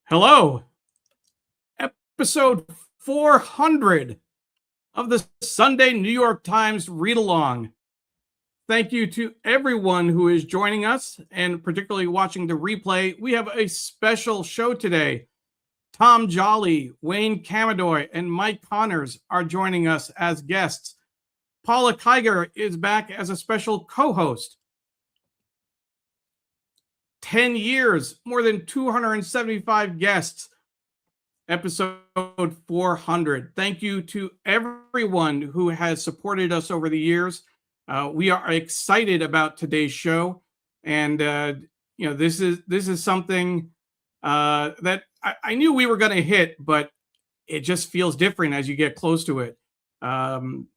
Hello, episode 400 of the Sunday New York Times Read Along. Thank you to everyone who is joining us and particularly watching the replay. We have a special show today. Tom Jolly, Wayne Kamidoi, and Mike Connors are joining us as guests. Paula Kiger is back as a special co-host. 10 years, more than 275 guests, episode 400. Thank you to everyone who has supported us over the years. We are excited about today's show, and this is something that I knew we were going to hit, but it just feels different as you get close to it. And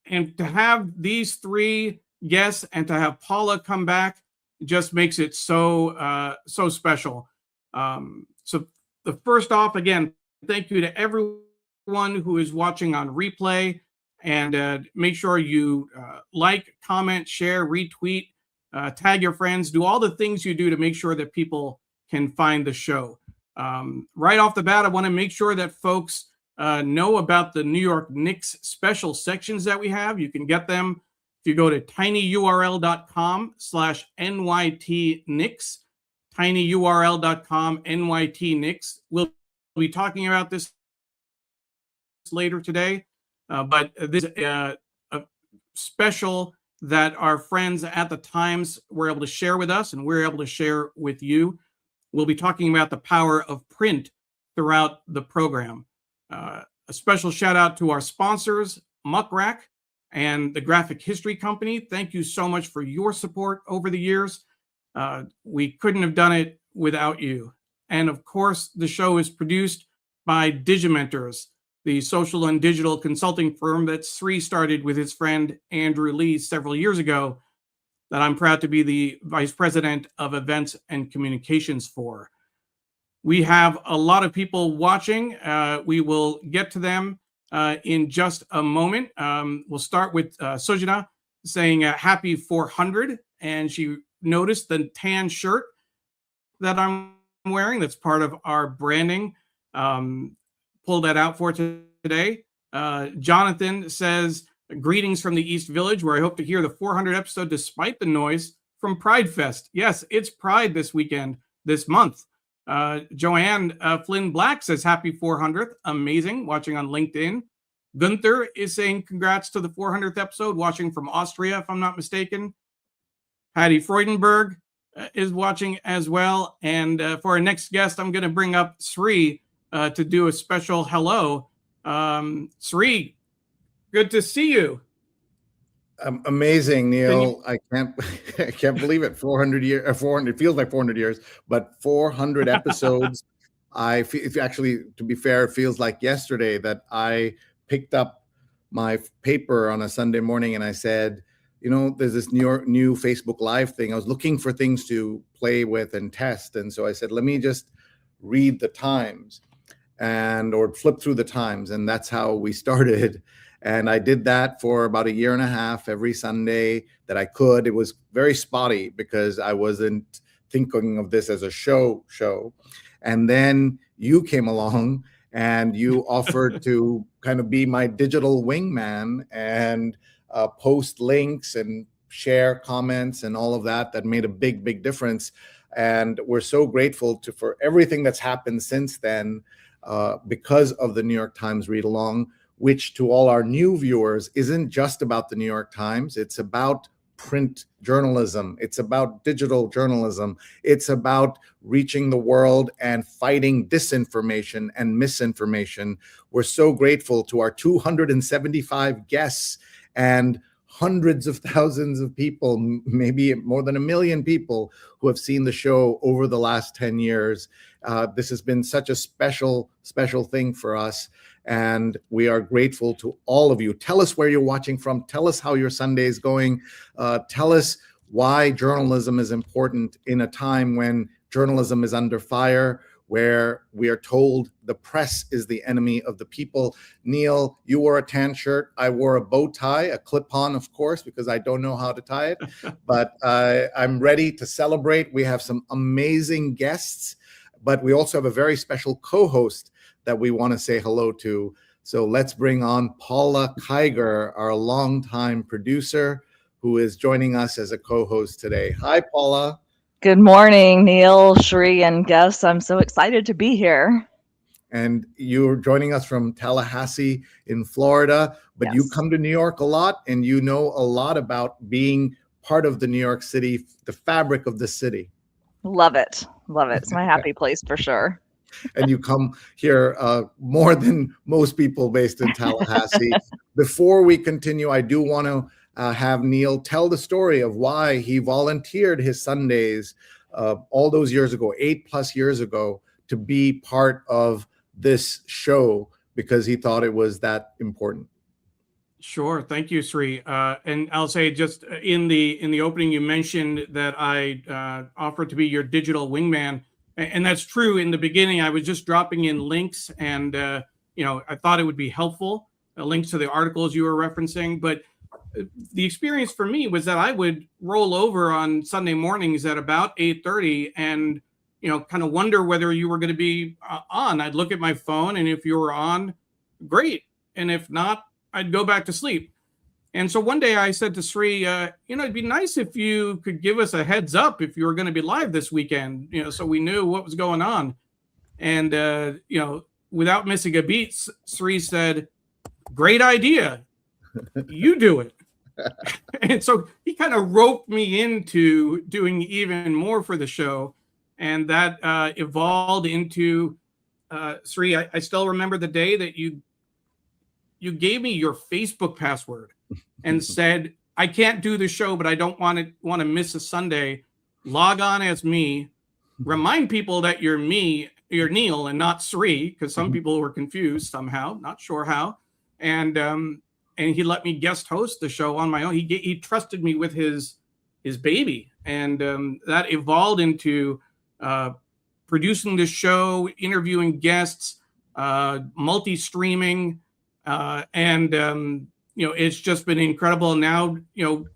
to have these three guests and to have Paula come back just makes it so special. So the first off, again, thank you to everyone who is watching on replay, and make sure you like, comment, share, retweet, tag your friends, do all the things you do to make sure that people can find the show. Right off the bat, I want to make sure that folks know about the New York Knicks special sections that we have. You can get them if you go to tinyurl.com/NYT-Knicks, tinyurl.com/NYT-Knicks. We'll be talking about this later today, but this is a special that our friends at the Times were able to share with us, and we're able to share with you. We'll be talking about the power of print throughout the program. A special shout out to our sponsors, Muck Rack and the Graphic History Company. Thank you so much for your support over the years. We couldn't have done it without you. And of course, the show is produced by Digimentors, the social and digital consulting firm that Sri started with his friend Andrew Lee several years ago, that I'm proud to be the Vice President of Events and Communications for. We have a lot of people watching. We will get to them in just a moment. We'll start with Sujana saying happy 400, and she noticed the tan shirt that I'm wearing. That's part of our branding. Pulled that out for today. Jonathan says, greetings from the East Village, where I hope to hear the 400 episode despite the noise from Pride Fest. Yes, it's Pride this weekend, this month. Joanne Flynn Black says happy 400th. Amazing. Watching on LinkedIn. Gunther is saying congrats to the 400th episode, watching from Austria, if I'm not mistaken. Patty Freudenberg is watching as well. And for our next guest, I'm going to bring up Sri to do a special hello. Sri, good to see you. Amazing, Neil. I can't believe it. 400 years, 400. It feels like 400 years, but 400 episodes. Actually, to be fair, it feels like yesterday that I picked up my paper on a Sunday morning and I said, there's this new Facebook Live thing. I was looking for things to play with and test, and so I said, let me just read the Times or flip through the Times, and that's how we started. And I did that for about a year and a half every Sunday that I could. It was very spotty because I wasn't thinking of this as a show. And then you came along and you offered to kind of be my digital wingman and post links and share comments and all of that. That made a big, big difference. And we're so grateful for everything that's happened since then because of the New York Times Read Along, which to all our new viewers isn't just about the New York Times. It's about print journalism. It's about digital journalism. It's about reaching the world and fighting disinformation and misinformation. We're so grateful to our 275 guests and hundreds of thousands of people, maybe more than 1 million people who have seen the show over the last 10 years. This has been such a special thing for us. And we are grateful to all of you. Tell us where you're watching from. Tell us how your Sunday is going. Tell us why journalism is important in a time when journalism is under fire, where we are told the press is the enemy of the people. Neil, you wore a tan shirt. I wore a bow tie, a clip-on, of course, because I don't know how to tie it. But I'm ready to celebrate. We have some amazing guests. but we also have a very special co-host that we want to say hello to. So let's bring on Paula Kiger, our longtime producer, who is joining us as a co-host today. Hi, Paula. Good morning, Neil, Shri, and guests. I'm so excited to be here. And you're joining us from Tallahassee in Florida, but you come to New York a lot, and you know a lot about being part of the New York City, the fabric of the city. Love it. Love it. It's my happy place for sure. And you come here more than most people based in Tallahassee. Before we continue, I do want to have Neil tell the story of why he volunteered his Sundays all those years ago, 8+ years ago, to be part of this show because he thought it was that important. Sure. Thank you, Sri. And I'll say just in the opening, you mentioned that I offered to be your digital wingman. And that's true. In the beginning, I was just dropping in links and, I thought it would be helpful, links to the articles you were referencing. But the experience for me was that I would roll over on Sunday mornings at about 8:30 and, kind of wonder whether you were going to be on. I'd look at my phone, and if you were on, great. And if not, I'd go back to sleep. And so one day I said to Sri, it'd be nice if you could give us a heads up if you were going to be live this weekend, so we knew what was going on. And, without missing a beat, Sri said, great idea. You do it. And so he kind of roped me into doing even more for the show. And that evolved into, Sri, I still remember the day that you gave me your Facebook password and said, I can't do the show, but I don't want to miss a Sunday. Log on as me. Remind people that you're Neil and not Sri, because some people were confused somehow, not sure how. And he let me guest host the show on my own. He trusted me with his baby, and that evolved into producing the show, interviewing guests, multi-streaming, and it's just been incredible. Now,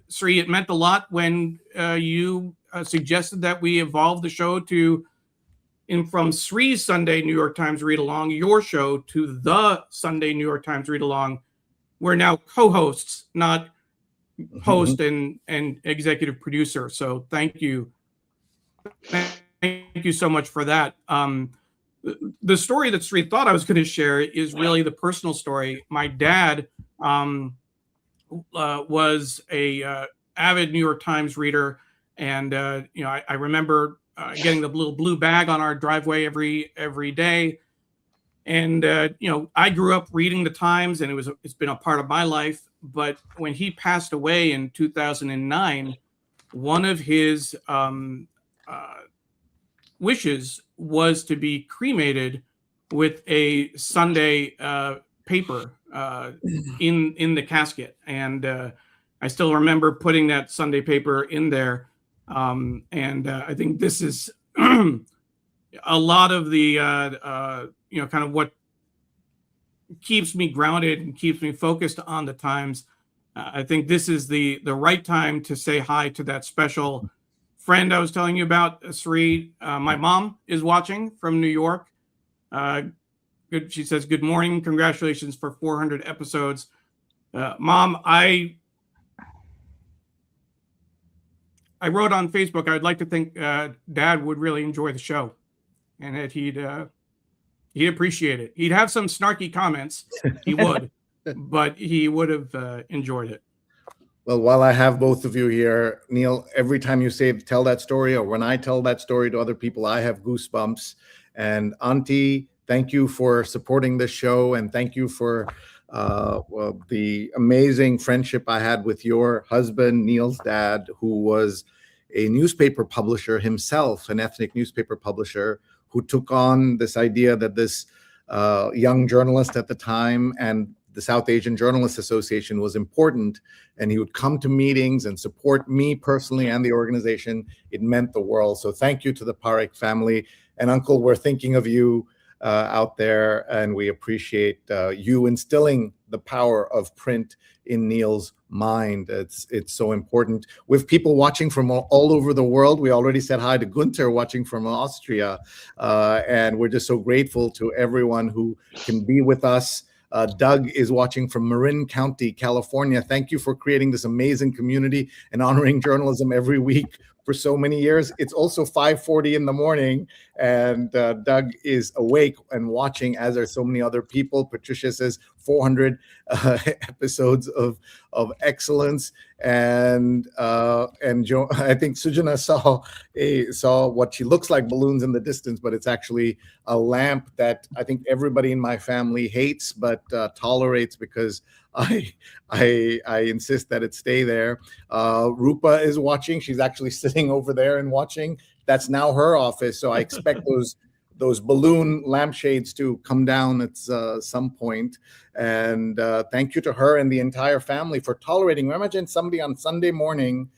Sri, it meant a lot when you suggested that we evolve the show from Sri's Sunday New York Times Read Along, your show, to the Sunday New York Times Read Along. We're now co-hosts, not host and executive producer. So thank you. Thank you so much for that. The story that Sri thought I was going to share is really the personal story. My dad was a avid New York Times reader, and I remember getting the little blue bag on our driveway every day. And I grew up reading the Times, and it's been a part of my life. But when he passed away in 2009, one of his wishes was to be cremated with a Sunday paper in the casket. And I still remember putting that Sunday paper in there. And I think this is a lot of the, kind of what keeps me grounded and keeps me focused on the Times. I think this is the right time to say hi to that special friend I was telling you about, Sri. My mom is watching from New York. She says, good morning. Congratulations for 400 episodes. Mom, I wrote on Facebook, I'd like to think Dad would really enjoy the show and that he'd appreciate it. He'd have some snarky comments. He would, but he would have enjoyed it. Well, while I have both of you here, Neil, every time you tell that story, or when I tell that story to other people, I have goosebumps. And Auntie, thank you for supporting this show, and thank you for the amazing friendship I had with your husband, Neil's dad, who was a newspaper publisher himself, an ethnic newspaper publisher, who took on this idea that this young journalist at the time and the South Asian Journalists Association was important, and he would come to meetings and support me personally and the organization. It meant the world. So thank you to the Parekh family. And Uncle, we're thinking of you out there, and we appreciate you instilling the power of print in Neil's mind. It's so important. With people watching from all over the world, we already said hi to Gunther watching from Austria, and we're just so grateful to everyone who can be with us. Doug is watching from Marin County, California. Thank you for creating this amazing community and honoring journalism every week for so many years. It's also 5:40 in the morning, and Doug is awake and watching, as are so many other people. Patricia says 400 episodes of excellence, and Joe, I think Sujana saw what she looks like balloons in the distance, but it's actually a lamp that I think everybody in my family hates but tolerates because I insist that it stay there. Rupa is watching. She's actually sitting over there and watching. That's now her office. So I expect those balloon lampshades to come down at some point. And thank you to her and the entire family for tolerating. Imagine somebody on Sunday morning,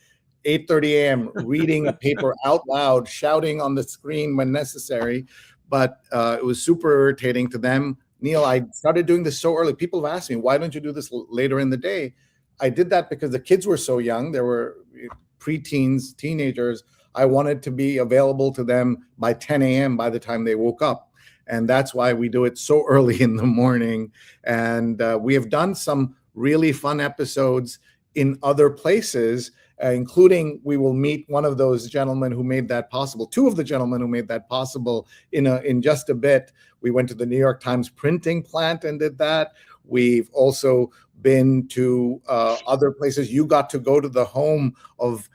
8:30 a.m., reading a paper out loud, shouting on the screen when necessary. But it was super irritating to them. Neil, I started doing this so early. People have asked me, why don't you do this later in the day? I did that because the kids were so young. There were preteens, teenagers. I wanted to be available to them by 10 a.m. by the time they woke up. And that's why we do it so early in the morning. And we have done some really fun episodes in other places, including we will meet one of those gentlemen who made that possible, two of the gentlemen who made that possible in just a bit. We went to the New York Times printing plant and did that. We've also been to other places. You got to go to the home of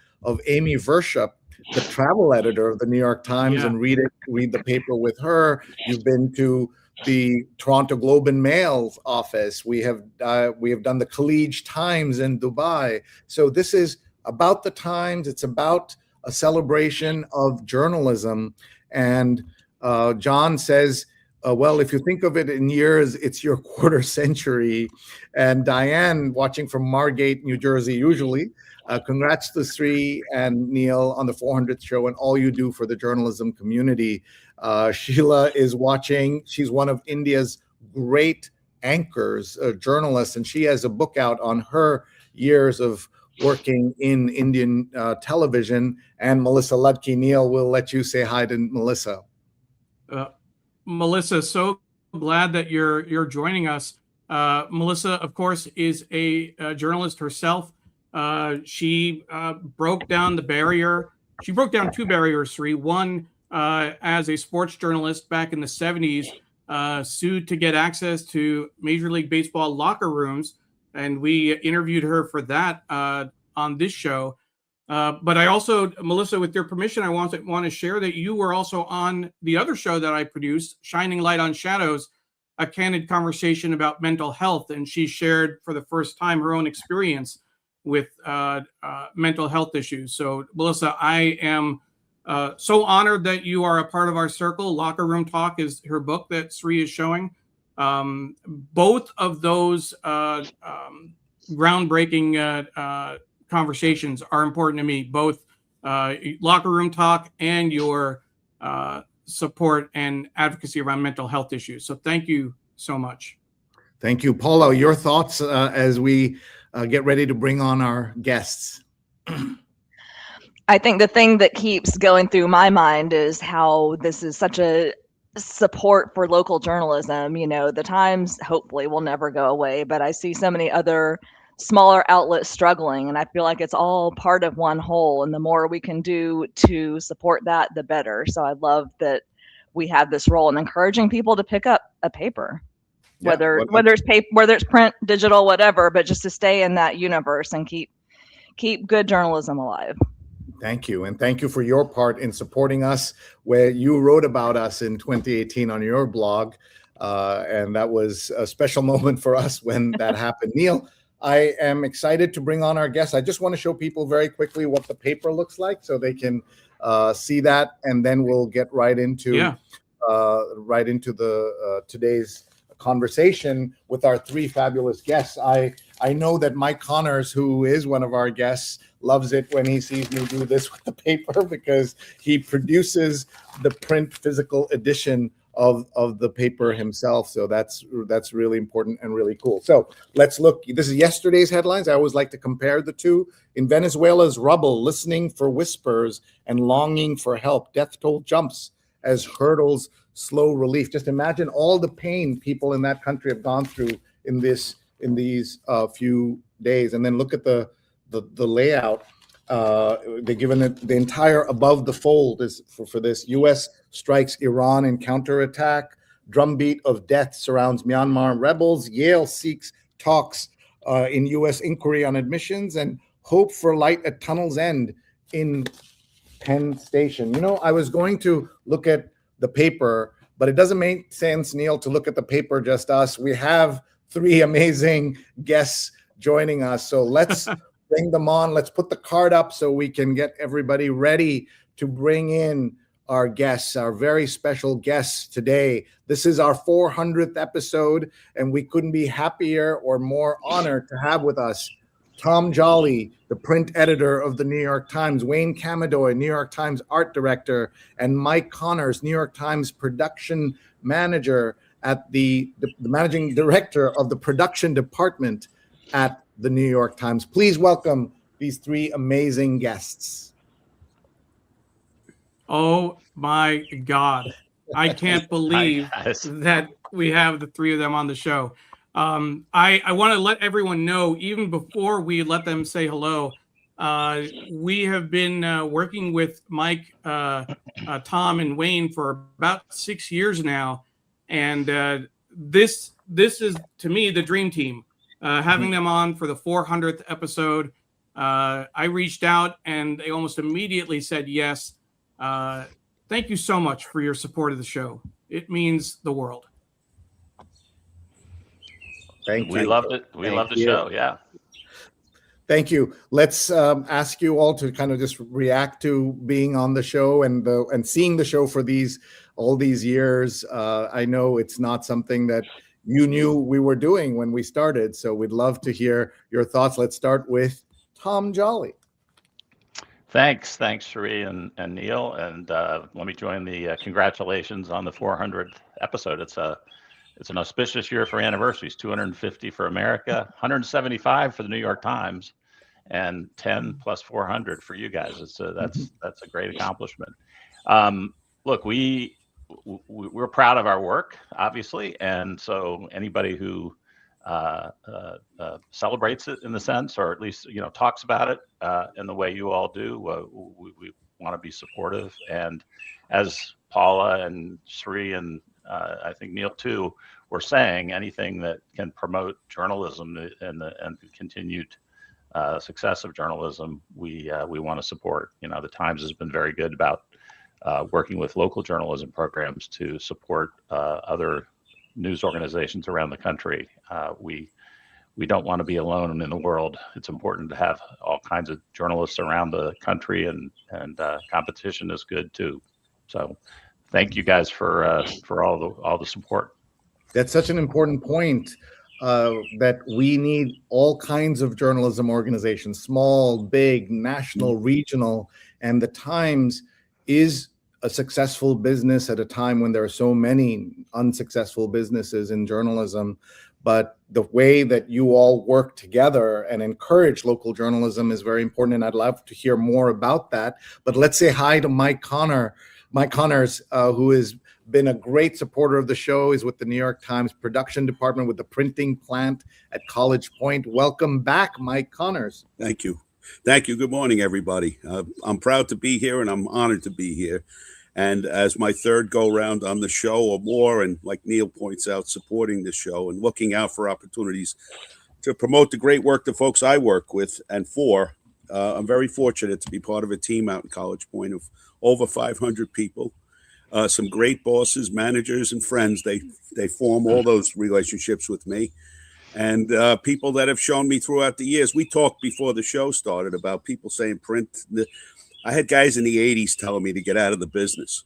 Amy Verschup, the travel editor of the New York Times, and read the paper with her. You've been to the Toronto Globe and Mail's office. We have done the Khaleej Times in Dubai. So this is about the Times. It's about a celebration of journalism. And John says, well, if you think of it in years, it's your quarter century. And Diane, watching from Margate, New Jersey, usually, congrats to Sri and Neil on the 400th show and all you do for the journalism community. Sheila is watching. She's one of India's great anchors, journalists, and she has a book out on her years of working in Indian television. And Melissa Ludke. Neil, we'll let you say hi to Melissa. Melissa, so glad that you're joining us. Melissa, of course, is a journalist herself. She broke down the barrier. She broke down two barriers, Sri. One, as a sports journalist back in the 70s, sued to get access to Major League Baseball locker rooms. And we interviewed her for that on this show. But I also, Melissa, with your permission, I want to share that you were also on the other show that I produced, Shining Light on Shadows, a candid conversation about mental health. And she shared for the first time her own experience with mental health issues. So, Melissa, I am so honored that you are a part of our circle. Locker Room Talk is her book that Sri is showing. Both of those groundbreaking conversations are important to me, both Locker Room Talk and your support and advocacy around mental health issues. So thank you so much. Thank you. Paula, your thoughts as we get ready to bring on our guests? I think the thing that keeps going through my mind is how this is such a support for local journalism. You know, the Times hopefully will never go away, but I see so many other smaller outlets struggling, and I feel like it's all part of one whole, and the more we can do to support that, the better. So I love that we have this role in encouraging people to pick up a paper, whether it's paper, whether it's print, digital, whatever, but just to stay in that universe and keep good journalism alive. Thank you. And thank you for your part in supporting us, where you wrote about us in 2018 on your blog. And that was a special moment for us when that happened. Neil, I am excited to bring on our guests. I just want to show people very quickly what the paper looks like so they can see that, and then we'll get right into the today's conversation with our three fabulous guests. I know that Mike Connors, who is one of our guests, loves it when he sees me do this with the paper because he produces the print physical edition of the paper himself. So that's really important and really cool. So let's look. This is yesterday's headlines. I always like to compare the two. In Venezuela's rubble, listening for whispers and longing for help. Death toll jumps as hurdles slow relief. Just imagine all the pain people in that country have gone through in these few days. And then look at the layout. They're given the entire above the fold is for this. U.S. strikes Iran in counterattack. Drumbeat of death surrounds Myanmar rebels. Yale seeks talks in U.S. inquiry on admissions, and hope for light at tunnel's end in Penn Station. You know, I was going to look at the paper, but it doesn't make sense, Neil, to look at the paper just us. We have three amazing guests joining us, so let's bring them on. Let's put the card up so we can get everybody ready to bring in our guests, our very special guests today. This is our 400th episode, and we couldn't be happier or more honored to have with us Tom Jolly, the print editor of the New York Times, Wayne Kamidoi, New York Times art director, and Mike Connors, New York Times production manager at the managing director of the production department at the New York Times. Please welcome these three amazing guests. Oh my God. I can't believe that we have the three of them on the show. I want to let everyone know, even before we let them say hello, we have been working with Mike, Tom, and Wayne for about 6 years now. And this is, to me, the dream team. Having them on for the 400th episode, I reached out and they almost immediately said yes. Thank you so much for your support of the show. It means the world. We loved it. We love the show. Yeah. Thank you. Let's ask you all to kind of just react to being on the show and seeing the show for all these years. I know it's not something that you knew we were doing when we started, so we'd love to hear your thoughts. Let's start with Tom Jolly. Thanks, Sheree and Neil, and let me join the congratulations on the 400th episode. It's an auspicious year for anniversaries: 250 for America, 175 for the New York Times, and 10 plus 400 for you guys. That's a great accomplishment. Look, we're proud of our work, obviously, and so anybody who celebrates it in the sense, or at least talks about it in the way you all do, we want to be supportive. And as Paula and Sri and I think Neil too were saying, anything that can promote journalism and the continued success of journalism, we want to support. The Times has been very good about working with local journalism programs to support other news organizations around the country. We don't want to be alone in the world. It's important to have all kinds of journalists around the country, and competition is good too. So thank you guys for all the support. That's such an important point, that we need all kinds of journalism organizations, small, big, national, regional, and the Times is a successful business at a time when there are so many unsuccessful businesses in journalism. But the way that you all work together and encourage local journalism is very important, and I'd love to hear more about that. But let's say hi to Mike Connors, who has been a great supporter of the show. He's with the New York Times production department with the printing plant at College Point. Welcome back, Mike Connors. Thank you. Good morning, everybody. I'm proud to be here, and I'm honored to be here. And as my third go round on the show or more, and like Neil points out, supporting the show and looking out for opportunities to promote the great work the folks I work with and for, I'm very fortunate to be part of a team out in College Point of over 500 people. Some great bosses, managers, and friends. They form all those relationships with me. And people that have shown me throughout the years. We talked before the show started about people saying print. I had guys in the 80s telling me to get out of the business.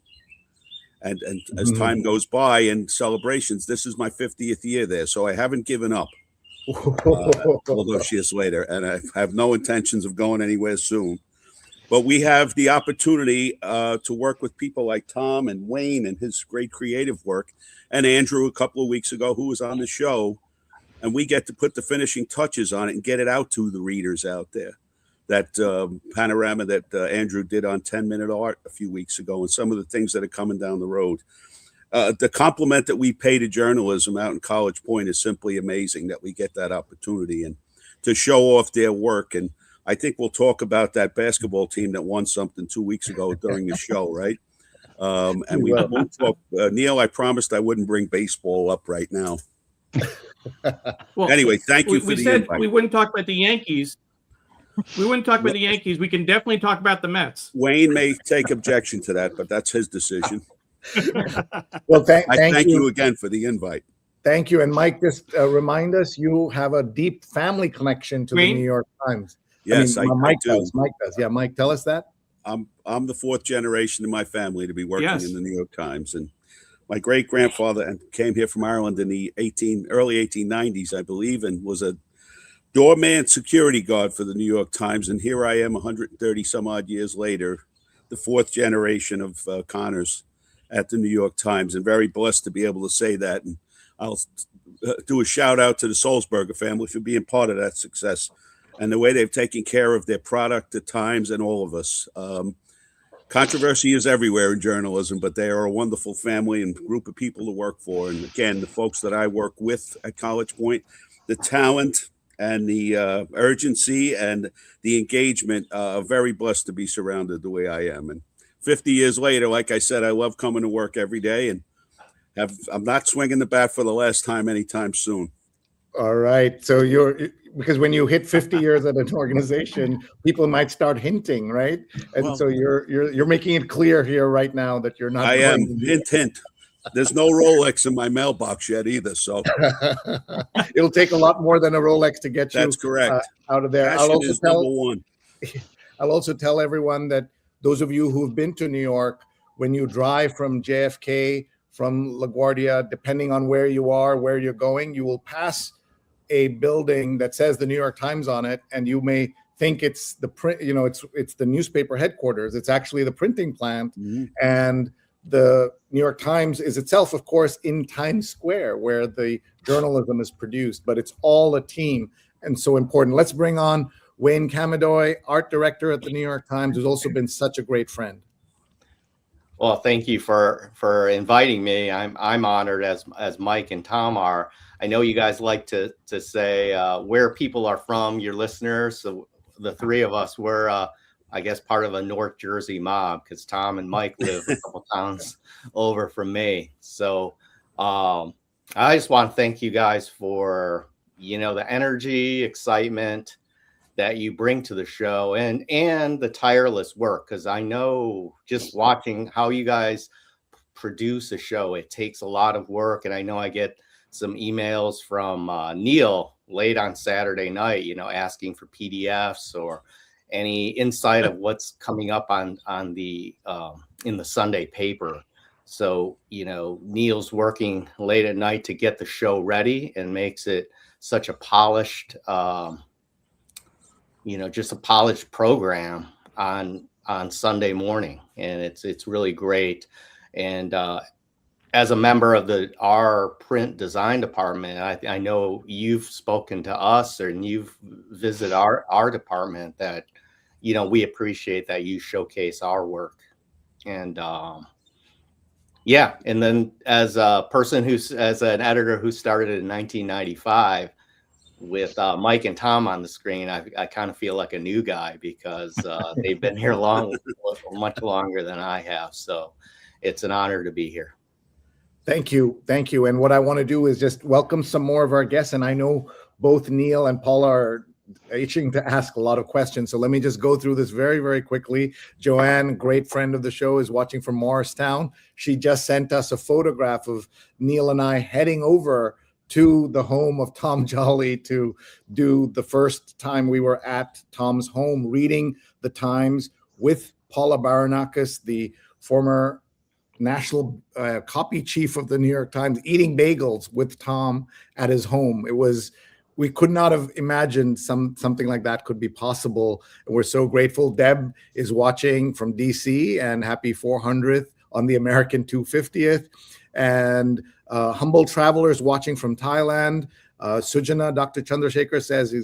And as time goes by and celebrations, this is my 50th year there. So I haven't given up all those years later. And I have no intentions of going anywhere soon. But we have the opportunity to work with people like Tom and Wayne and his great creative work, and Andrew a couple of weeks ago, who was on the show, and we get to put the finishing touches on it and get it out to the readers out there. That panorama that Andrew did on 10-Minute Art a few weeks ago, and some of the things that are coming down the road. The compliment that we pay to journalism out in College Point is simply amazing, that we get that opportunity and to show off their work. And I think we'll talk about that basketball team that won something 2 weeks ago during the show, right? And we won't talk. Neil, I promised I wouldn't bring baseball up right now. Well, anyway, thank you for we the said invite. we wouldn't talk about the Yankees. We wouldn't talk about the Yankees. We can definitely talk about the Mets. Wayne may take objection to that, but that's his decision. Well, I thank you again for the invite. Thank you. And Mike, just remind us, you have a deep family connection to the Wayne? New York Times. Yes, Mike do. does. Mike does. Yeah, Mike, tell us that. I'm the fourth generation in my family to be working Yes. in the New York Times, and my great grandfather came here from Ireland in the early 1890s, I believe, and was a doorman security guard for the New York Times. And here I am, 130 some odd years later, the fourth generation of Connors at the New York Times, and very blessed to be able to say that. And I'll do a shout out to the Sulzberger family for being part of that success and the way they've taken care of their product, the Times, and all of us. Controversy is everywhere in journalism, but they are a wonderful family and group of people to work for. And again, the folks that I work with at College Point, the talent and the urgency and the engagement, are very blessed to be surrounded the way I am. And 50 years later, like I said, I love coming to work every day, and I'm not swinging the bat for the last time anytime soon. All right. So because when you hit 50 years at an organization, people might start hinting, right? And so you're making it clear here right now that you're not. I am. Hint. There's no Rolex in my mailbox yet either, so it'll take a lot more than a Rolex to get you. That's correct. Out of there. Passion is number one. I'll also tell everyone that those of you who've been to New York, when you drive from JFK, from LaGuardia, depending on where you are, where you're going, you will pass a building that says the New York Times on it, and you may think it's the print, it's the newspaper headquarters. It's actually the printing plant, and the New York Times is itself, of course, in Times Square, where the journalism is produced. But it's all a team, and so important. Let's bring on Wayne Kamidoi, art director at the New York Times, who's also been such a great friend. Well, thank you for inviting me. I'm honored, as Mike and Tom are. I know you guys like to say where people are from, your listeners. So the three of us were, I guess, part of a North Jersey mob, because Tom and Mike live a couple towns over from me. So I just want to thank you guys for, the energy, excitement that you bring to the show, and the tireless work, because I know just watching how you guys produce a show, it takes a lot of work. And I know I get some emails from Neil late on Saturday night, asking for PDFs or any insight of what's coming up on the in the Sunday paper. So Neil's working late at night to get the show ready and makes it such a polished just a polished program on Sunday morning, and it's really great. And as a member of our print design department, I know you've spoken to us, and you've visited our department, that we appreciate that you showcase our work. And and then as a person as an editor who started in 1995. With Mike and Tom on the screen, I kind of feel like a new guy, because they've been here much longer than I have. So it's an honor to be here. Thank you. And what I want to do is just welcome some more of our guests. And I know both Neil and Paula are itching to ask a lot of questions. So let me just go through this very, very quickly. Joanne, great friend of the show, is watching from Morristown. She just sent us a photograph of Neil and I heading over to the home of Tom Jolly to do the first time we were at Tom's home, reading the Times with Paula Baranakis, the former national copy chief of the New York Times, eating bagels with Tom at his home. It was we could not have imagined something like that could be possible. And we're so grateful. Deb is watching from DC, and happy 400th on the American 250th. And Humble Travelers watching from Thailand. Sujana, Dr. Chandrasekhar says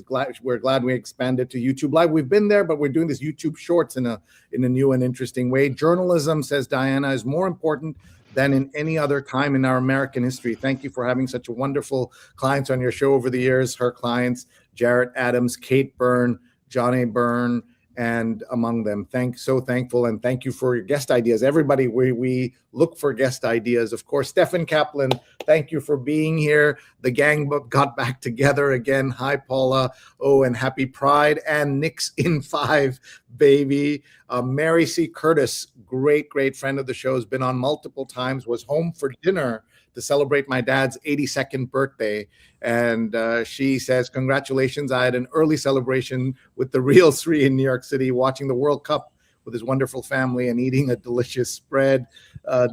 we're glad we expanded to YouTube Live. We've been there, but we're doing this YouTube Shorts in a new and interesting way. Journalism, says Diana, is more important than in any other time in our American history. Thank you for having such wonderful clients on your show over the years. Her clients, Jarrett Adams, Kate Byrne, Johnny Byrne, and among them. So thankful, and thank you for your guest ideas. Everybody, we look for guest ideas. Of course, Stefan Kaplan, thank you for being here. The gang got back together again. Hi, Paula. Oh, and happy Pride. And Nick's in 5, baby. Mary C. Curtis, great friend of the show, has been on multiple times, was home for dinner to celebrate my dad's 82nd birthday. And she says, congratulations. I had an early celebration with the real Sri in New York City, watching the World Cup with his wonderful family and eating a delicious spread.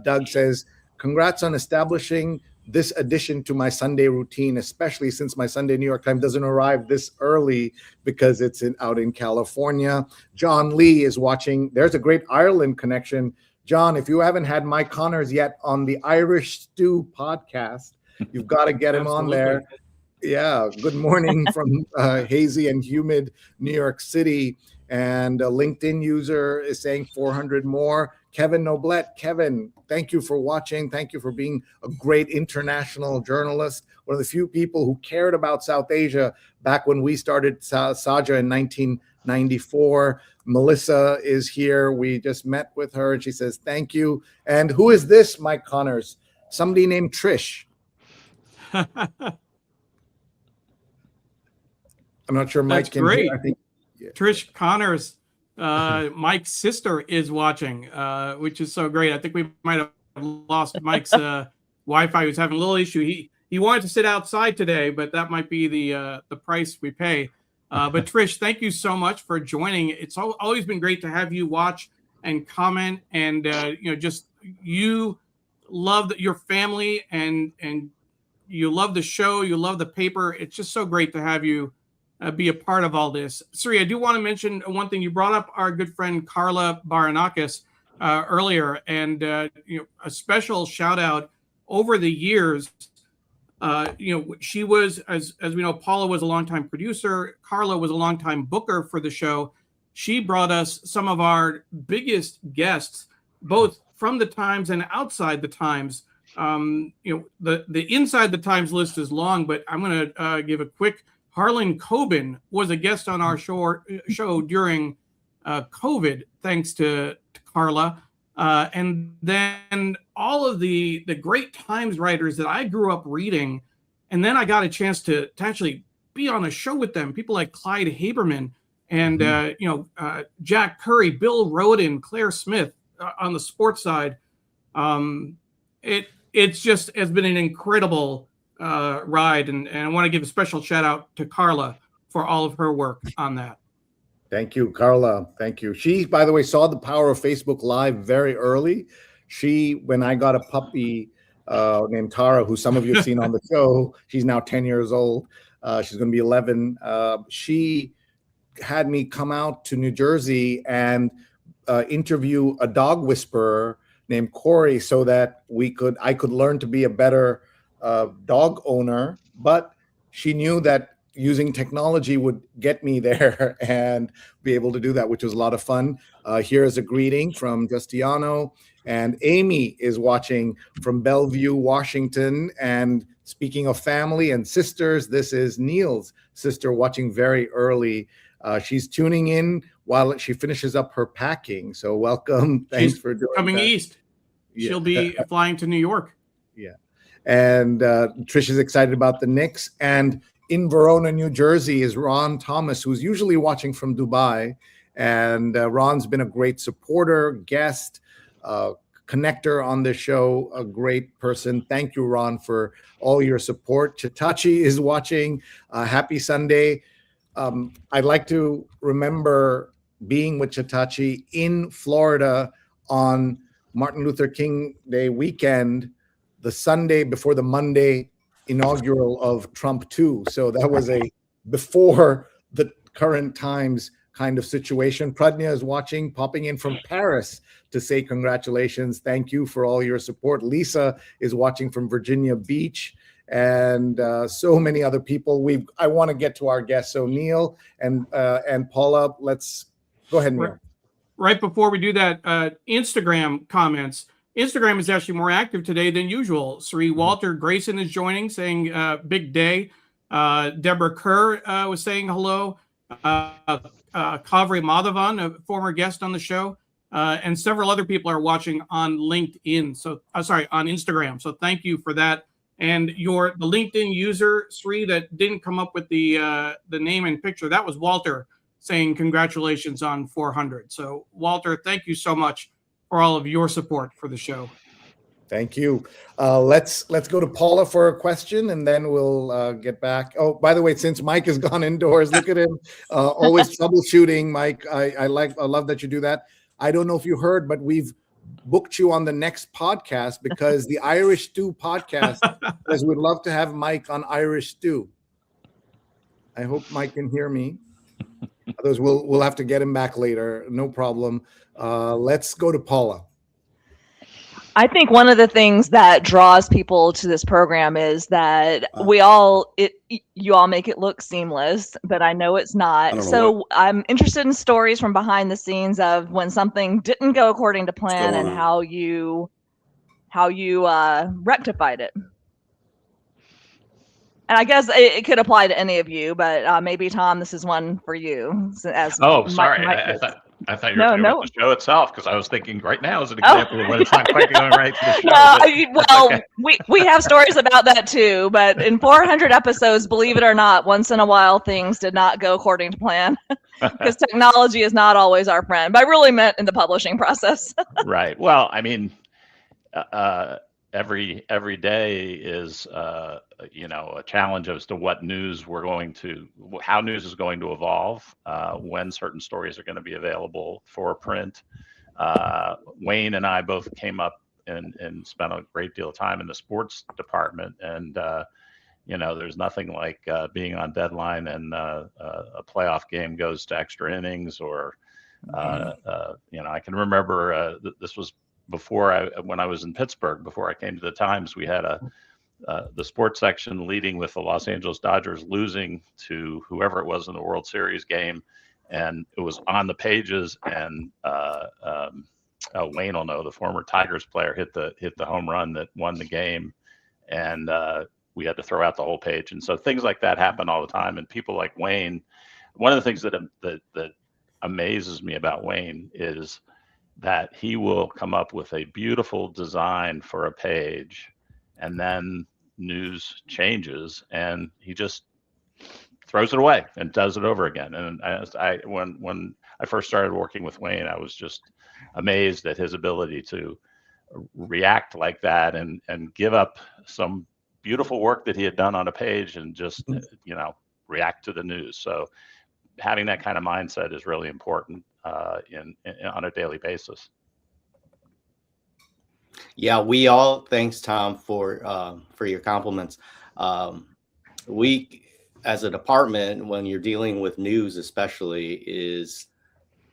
Doug says, congrats on establishing this addition to my Sunday routine, especially since my Sunday New York Times doesn't arrive this early because it's out in California. John Lee is watching. There's a great Ireland connection. John, if you haven't had Mike Connors yet on the Irish Stew podcast, you've got to get him on there. Yeah. Good morning from hazy and humid New York City. And a LinkedIn user is saying 400 more. Kevin Noblet. Kevin, thank you for watching. Thank you for being a great international journalist. One of the few people who cared about South Asia back when we started Saja in 1994. Melissa is here. We just met with her and she says, thank you. And who is this, Mike Connors? Somebody named Trish. I'm not sure Mike can great. hear. I think Trish Connors, Mike's sister, is watching, which is so great. I think we might have lost Mike's Wi-Fi. He was having a little issue. He wanted to sit outside today, but that might be the price we pay. But Trish, thank you so much for joining. It's always been great to have you watch and comment, and just you love your family and you love the show, you love the paper. It's just so great to have you be a part of all this. Sri, I do want to mention one thing. You brought up our good friend Carla Baranakis earlier, and a special shout out. Over the years, she was, as we know, Paula was a longtime producer. Carla was a longtime booker for the show. She brought us some of our biggest guests, both from the Times and outside the Times. The inside the Times list is long, but I'm going to give a quick. Harlan Coben was a guest on our show during COVID, thanks to Carla. And then all of the great Times writers that I grew up reading, and then I got a chance to actually be on a show with them. People like Clyde Haberman and Jack Curry, Bill Roden, Claire Smith on the sports side. It's just has been an incredible ride, and I want to give a special shout out to Carla for all of her work on that. Thank you, Carla. Thank you. She, by the way, saw the power of Facebook Live very early. When I got a puppy named Tara, who some of you have seen on the show, she's now 10 years old. She's going to be 11. She had me come out to New Jersey and interview a dog whisperer named Corey so that I could learn to be a better dog owner. But she knew that using technology would get me there and be able to do that, which was a lot of fun. Here is a greeting from Justiano. And Amy is watching from Bellevue, Washington. And speaking of family and sisters, this is Neil's sister watching very early. She's tuning in while she finishes up her packing. So welcome. Thanks for doing coming that. East. Yeah. She'll be flying to New York. Yeah. And Trish is excited about the Knicks. And in Verona, New Jersey is Ron Thomas, who's usually watching from Dubai. And Ron's been a great supporter, guest, connector on the show, a great person. Thank you, Ron, for all your support. Chitachi is watching. Happy Sunday. I'd like to remember being with Chitachi in Florida on Martin Luther King Day weekend, the Sunday before the Monday inaugural of Trump 2. So that was a before the current times kind of situation. Pradnya is watching, popping in from Paris to say congratulations. Thank you for all your support. Lisa is watching from Virginia Beach, and so many other people. I want to get to our guests. So Neil and Paula, let's go ahead, Neil. Right before we do that, Instagram comments. Instagram is actually more active today than usual. Sri Walter Grayson is joining, saying big day. Deborah Kerr was saying hello. Kavri Madhavan, a former guest on the show, and several other people are watching on LinkedIn. So, on Instagram. So thank you for that. And the LinkedIn user, Sri, that didn't come up with the name and picture, that was Walter, saying congratulations on 400. So Walter, thank you so much for all of your support for the show. Thank you. Let's go to Paula for a question, and then we'll get back. Oh, by the way, since Mike has gone indoors, look at him, always troubleshooting. Mike, I love that you do that. I don't know if you heard, but we've booked you on the next podcast because the Irish Stew podcast says we'd love to have Mike on Irish Stew. I hope Mike can hear me. Others we'll have to get him back later. No problem. Let's go to Paula. I think one of the things that draws people to this program is that you all make it look seamless, but I know it's not. So I'm interested in stories from behind the scenes of when something didn't go according to plan and how you rectified it. And I guess it could apply to any of you, but maybe Tom, this is one for you. Sorry. I thought you were talking about the show itself, because I was thinking right now is an example of when it's not quite going right for the show. Okay. we have stories about that too, but in 400 episodes, believe it or not, once in a while things did not go according to plan, because technology is not always our friend. But I really meant in the publishing process. Right. Well, I mean, every day is a challenge as to how news is going to evolve, when certain stories are going to be available for print. Wayne and I both came up and spent a great deal of time in the sports department, and there's nothing like being on deadline and a playoff game goes to extra innings, or I can remember this was when I was in Pittsburgh, before I came to the Times. We had the sports section leading with the Los Angeles Dodgers losing to whoever it was in the World Series game, and it was on the pages, and Wayne will know, the former Tigers player hit the home run that won the game, and we had to throw out the whole page. And so things like that happen all the time, and people like Wayne, one of the things that amazes me about Wayne is that he will come up with a beautiful design for a page, and then news changes and he just throws it away and does it over again. And when I first started working with Wayne, I was just amazed at his ability to react like that and give up some beautiful work that he had done on a page and just react to the news. So having that kind of mindset is really important on a daily basis. Yeah, thanks, Tom, for your compliments. We, as a department, when you're dealing with news, especially, is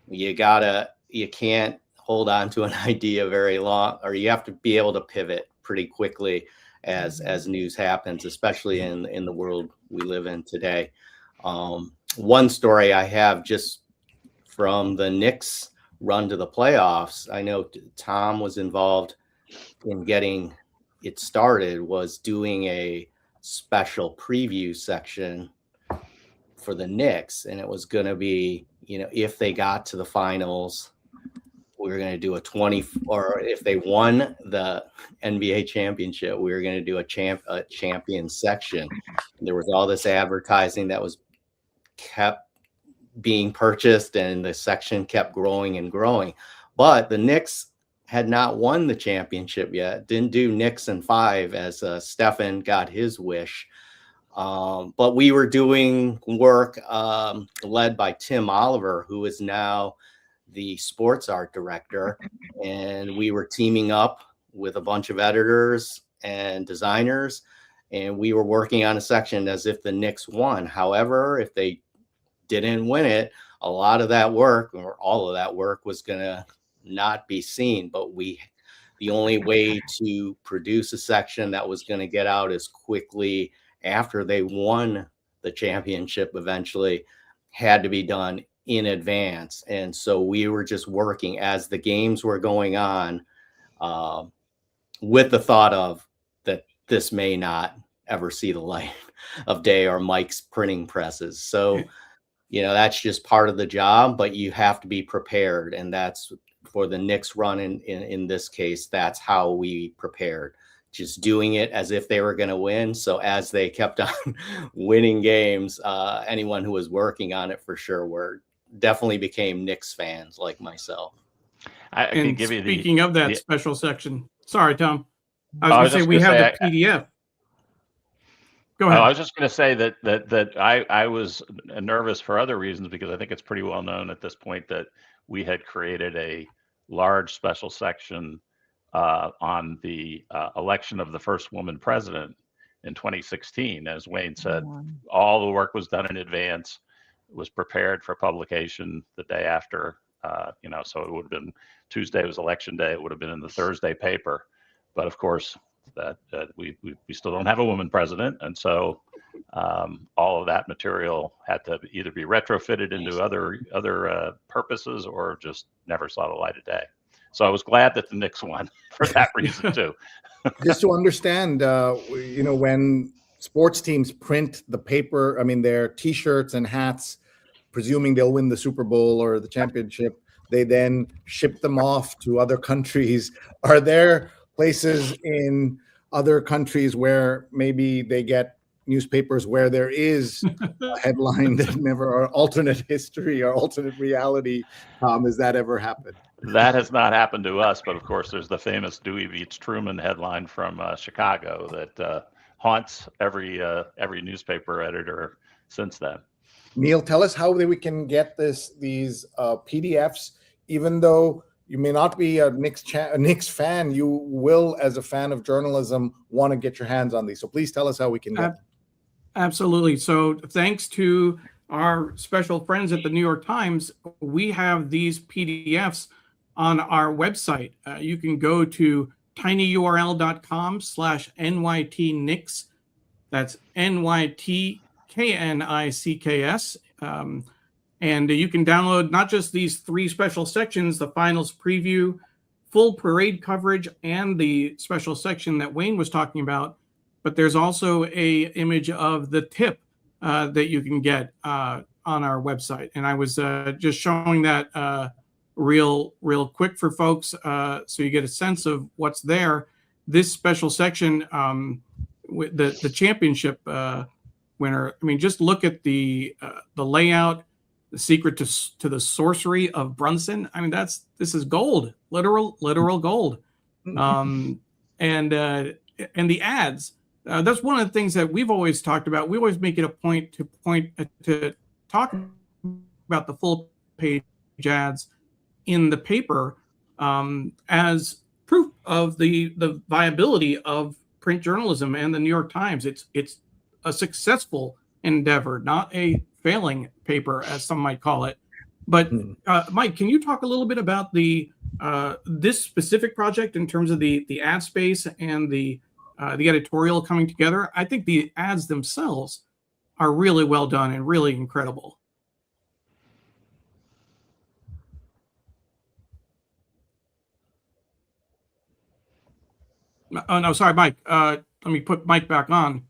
you can't hold on to an idea very long, or you have to be able to pivot pretty quickly as news happens, especially in the world we live in today. One story I have just from the Knicks run to the playoffs, I know Tom was involved in getting it started, was doing a special preview section for the Knicks. And it was going to be, if they got to the finals, we were going to do or if they won the NBA championship, we were going to do a champion section. And there was all this advertising that was kept being purchased, and the section kept growing and growing. But the Knicks had not won the championship yet. Didn't do Knicks in 5 as Stephen got his wish. But we were doing work led by Tim Oliver, who is now the sports art director. And we were teaming up with a bunch of editors and designers. and we were working on a section as if the Knicks won. However, if they didn't win it, a lot of that work, or all of that work, was going to not be seen. But the only way to produce a section that was going to get out as quickly after they won the championship eventually had to be done in advance. And so we were just working as the games were going on, with the thought of that this may not ever see the light of day, or Mike's printing presses. So, that's just part of the job, but you have to be prepared. And that's for the Knicks run in this case, that's how we prepared. Just doing it as if they were going to win. So as they kept on winning games, anyone who was working on it for sure definitely became Knicks fans like myself. I can give you speaking of that special section, sorry, Tom, I was going to say we have the PDF. Go ahead. I was just going to say that I was nervous for other reasons, because I think it's pretty well known at this point that we had created a large special section on the election of the first woman president in 2016. As Wayne said, all the work was done in advance, was prepared for publication the day after, so it would have been Tuesday was election day. It would have been in the Thursday paper. But of course, that we still don't have a woman president. And so all of that material had to either be retrofitted into other purposes, or just never saw the light of day. So I was glad that the Knicks won for that reason too. Just to understand, when sports teams print the paper, their T-shirts and hats, presuming they'll win the Super Bowl or the championship, they then ship them off to other countries. Are there places in other countries where maybe they get newspapers where there is a headline that never, or alternate history or alternate reality? Has that ever happened? That has not happened to us, but of course there's the famous Dewey beats Truman headline from Chicago that haunts every newspaper editor since then. Neil, tell us how we can get these PDFs, even though you may not be a Knicks fan, you will, as a fan of journalism, want to get your hands on these. So please tell us how we can get them. Absolutely. So thanks to our special friends at the New York Times, we have these PDFs on our website. You can go to tinyurl.com/NYTKnicks. That's NYTKNICKS. And you can download not just these 3 special sections, the finals preview, full parade coverage, and the special section that Wayne was talking about, but there's also a image of the tip that you can get on our website. And I was just showing that real quick for folks, so you get a sense of what's there. This special section, with the championship winner, just look at the layout, the secret to the sorcery of Brunson. This is gold, literal gold. And the ads. That's one of the things that we've always talked about. We always make it a point to talk about the full page ads in the paper as proof of the viability of print journalism and the New York Times. It's a successful endeavor, not a failing paper, as some might call it. But Mike, can you talk a little bit about this specific project in terms of the ad space and the editorial coming together? I think the ads themselves are really well done and really incredible. Oh, no, sorry, Mike. Let me put Mike back on,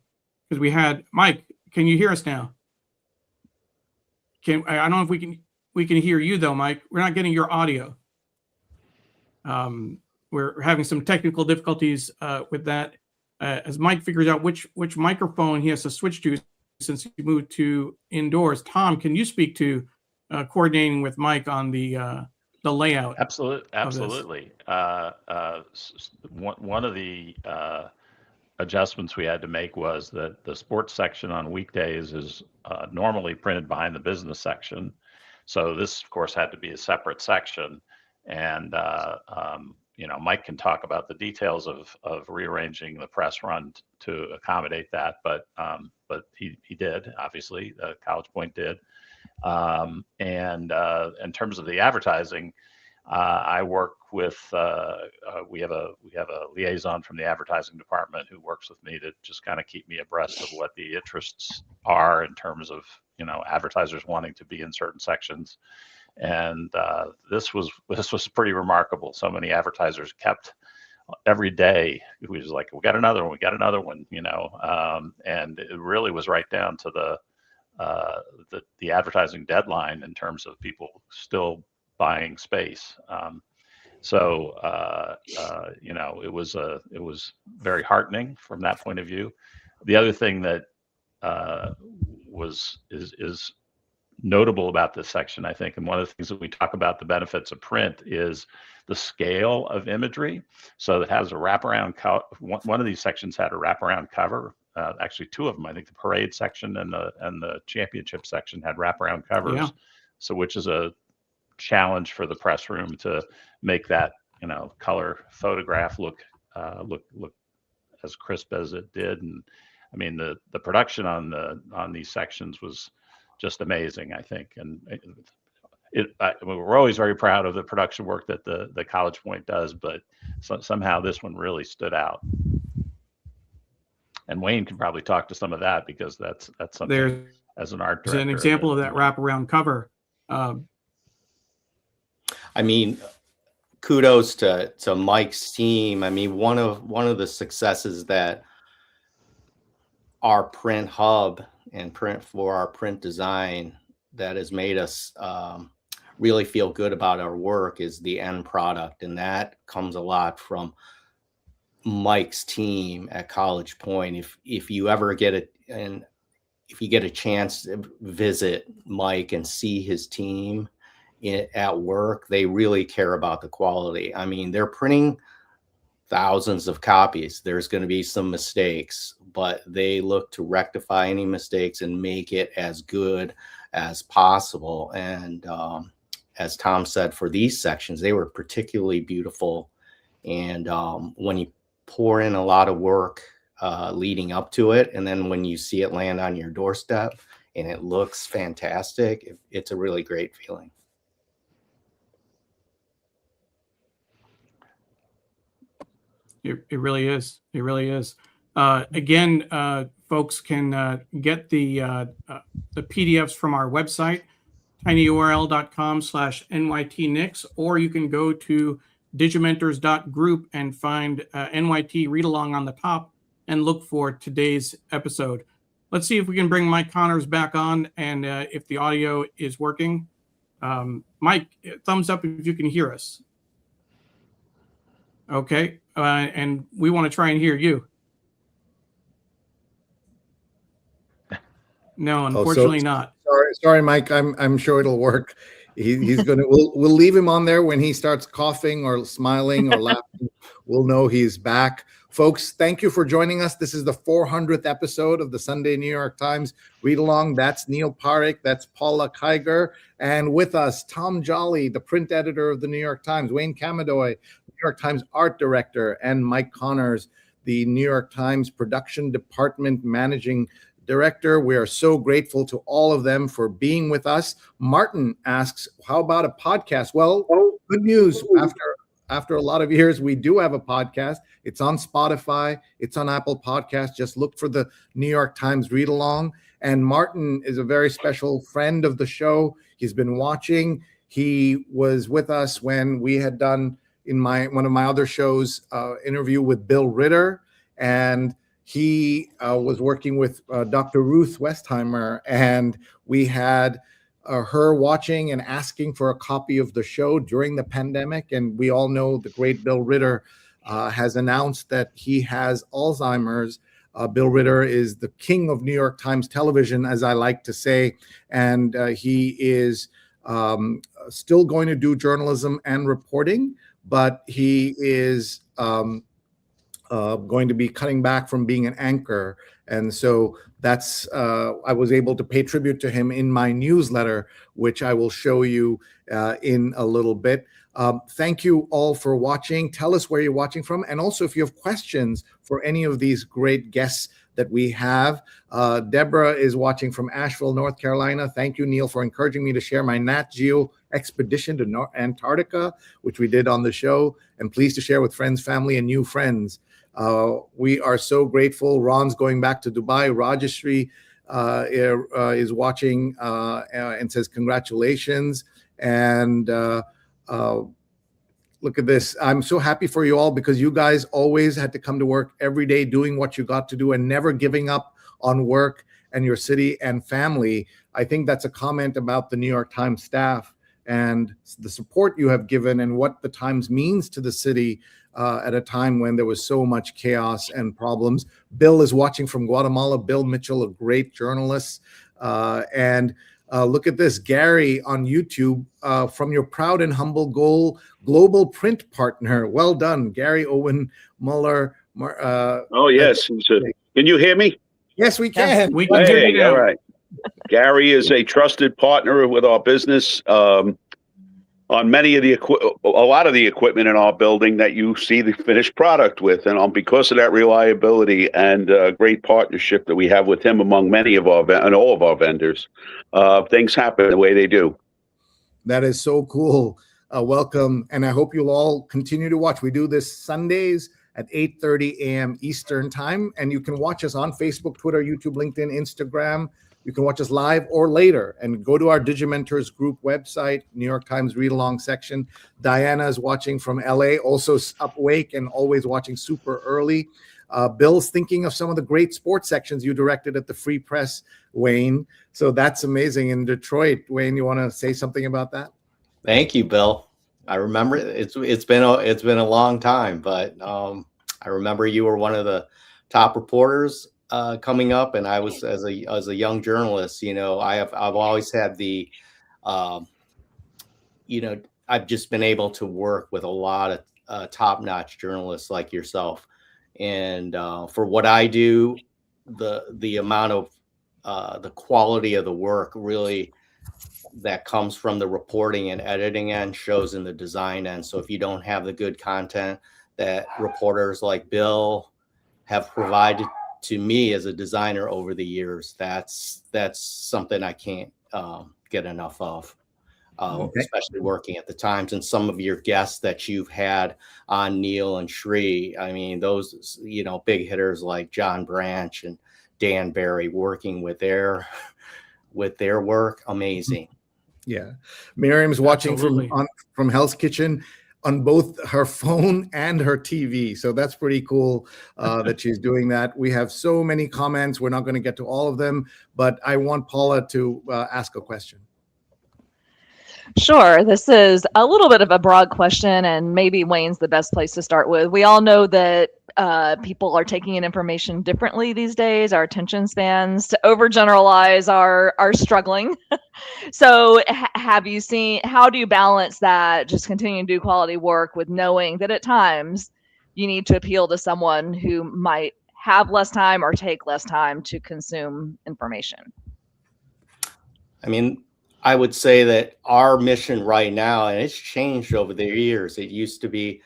because we had Mike. Can you hear us now? I don't know if we can hear you though, Mike. We're not getting your audio. We're having some technical difficulties with that. As Mike figures out which microphone he has to switch to since he moved to indoors. Tom, can you speak to coordinating with Mike on the layout? Absolutely. One of the adjustments we had to make was that the sports section on weekdays is normally printed behind the business section. So this, of course, had to be a separate section. And, Mike can talk about the details of rearranging the press run to accommodate that, but he did, obviously, College Point did. And in terms of the advertising, I work with we have a liaison from the advertising department who works with me to just kind of keep me abreast of what the interests are in terms of advertisers wanting to be in certain sections. And this was pretty remarkable. So many advertisers kept every day. It was like, we got another one, and it really was right down to the advertising deadline in terms of people still buying space. It was very heartening from that point of view. The other thing that is notable about this section, I think, and one of the things that we talk about the benefits of print is the scale of imagery. So it has a wraparound one of these sections had a wraparound cover. Actually, two of them. I think the parade section and the championship section had wraparound covers. Yeah. So which is a challenge for the press room to make that color photograph look as crisp as it did. And I mean the production on these sections was just amazing, I think. And we're always very proud of the production work that the College Point does, but somehow this one really stood out. And Wayne can probably talk to some of that, because that's something There's as an art director. an example of that wraparound cover. I mean, kudos to Mike's team. I mean, one of the successes that our print hub and our print design that has made us really feel good about our work is the end product. And that comes a lot from Mike's team at College Point. If you ever get it, and if you get a chance to visit Mike and see his team at work, they really care about the quality. I mean, they're printing thousands of copies. There's going to be some mistakes, but they look to rectify any mistakes and make it as good as possible. And as Tom said, for these sections, they were particularly beautiful. And when you pour in a lot of work leading up to it, and then when you see it land on your doorstep and it looks fantastic, it's a really great feeling. It really is. It really is. Again, folks can get the PDFs from our website, tinyurl.com/NYTNix, or you can go to digimentors.group and find NYT Read Along on the top and look for today's episode. Let's see if we can bring Mike Connors back on, and if the audio is working. Mike, thumbs up if you can hear us. Okay, and we want to try and hear you. No, unfortunately not. Sorry, Mike. I'm sure it'll work. He's gonna. We'll leave him on there when he starts coughing or smiling or laughing. We'll know he's back. Folks, thank you for joining us. This is the 400th episode of the Sunday New York Times Read Along. That's Neil Parekh. That's Paula Kiger. And with us, Tom Jolly, the print editor of the New York Times, Wayne Kamidoi, New York Times art director, and Mike Connors, the New York Times production department managing director. We are so grateful to all of them for being with us. Martin asks, how about a podcast? Well, good news. After a lot of years, we do have a podcast. It's on Spotify. It's on Apple Podcasts. Just look for the New York Times Read Along. And Martin is a very special friend of the show. He's been watching. He was with us when we had done in one of my other shows, interview with Bill Ritter. And he was working with Dr. Ruth Westheimer, and we had her watching and asking for a copy of the show during the pandemic. And we all know the great Bill Ritter has announced that he has Alzheimer's. Bill Ritter is the king of New York Times television, as I like to say, and he is still going to do journalism and reporting, but he is going to be cutting back from being an anchor. And so that's, I was able to pay tribute to him in my newsletter, which I will show you in a little bit. Thank you all for watching. Tell us where you're watching from. And also, if you have questions for any of these great guests that we have, Deborah is watching from Asheville, North Carolina. Thank you, Neil, for encouraging me to share my Nat Geo expedition to Antarctica, which we did on the show, and pleased to share with friends, family, and new friends. We are so grateful. Ron's going back to Dubai. Rajashri is watching and says congratulations. And look at this. I'm so happy for you all because you guys always had to come to work every day doing what you got to do and never giving up on work and your city and family. I think that's a comment about the New York Times staff and the support you have given and what the Times means to the city at a time when there was so much chaos and problems. Bill is watching from Guatemala. Bill Mitchell, a great journalist. And look at this, Gary on YouTube, from your proud and humble global print partner. Well done, Gary Owen Muller. Oh, yes. Can you hear me? Yes, we can. We can hear you now. All right. Gary is a trusted partner with our business on many of a lot of the equipment in our building that you see the finished product with. And because of that reliability and great partnership that we have with him among many of our and all of our vendors, things happen the way they do. That is so cool. Welcome. And I hope you'll all continue to watch. We do this Sundays at 8:30 a.m. Eastern time. And you can watch us on Facebook, Twitter, YouTube, LinkedIn, Instagram. You can watch us live or later and go to our Digimentors group website, New York Times read along section. Diana is watching from LA, also up awake and always watching super early. Bill's thinking of some of the great sports sections you directed at the Free Press, Wayne. So that's amazing in Detroit. Wayne, you want to say something about that? Thank you, Bill. I remember it's been a long time, but I remember you were one of the top reporters coming up, and I was as a young journalist. You know, I've always had the, you know, I've just been able to work with a lot of top-notch journalists like yourself, and for what I do, the amount of the quality of the work really that comes from the reporting and editing end shows in the design end. So if you don't have the good content that reporters like Bill have provided to me as a designer over the years, that's something I can't get enough of, especially working at the Times. And some of your guests that you've had on, Neil and Sri, I mean, those, you know, big hitters like John Branch and Dan Barry, working with their work, amazing. Yeah, Miriam's watching Absolutely. from Hell's Kitchen on both her phone and her TV. So that's pretty cool that she's doing that. We have so many comments. We're not going to get to all of them, but I want Paula to ask a question. Sure. This is a little bit of a broad question, and maybe Wayne's the best place to start with. We all know that people are taking in information differently these days. Our attention spans, to overgeneralize, are struggling. So have you seen, how do you balance that, just continuing to do quality work with knowing that at times you need to appeal to someone who might have less time or take less time to consume information? I mean, I would say that our mission right now, and it's changed over the years. It used to be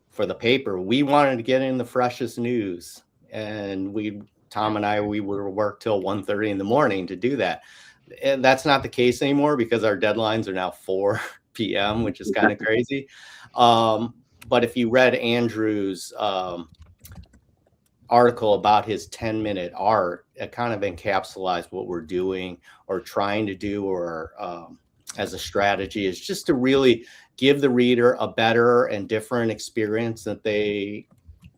for the paper, we wanted to get in the freshest news, and Tom and I, we would work till 1:30 in the morning to do that. And that's not the case anymore because our deadlines are now 4 p.m., which is kind of crazy. But if you read Andrew's article about his 10-minute art, it kind of encapsulates what we're doing or trying to do, or as a strategy, is just to really give the reader a better and different experience that they,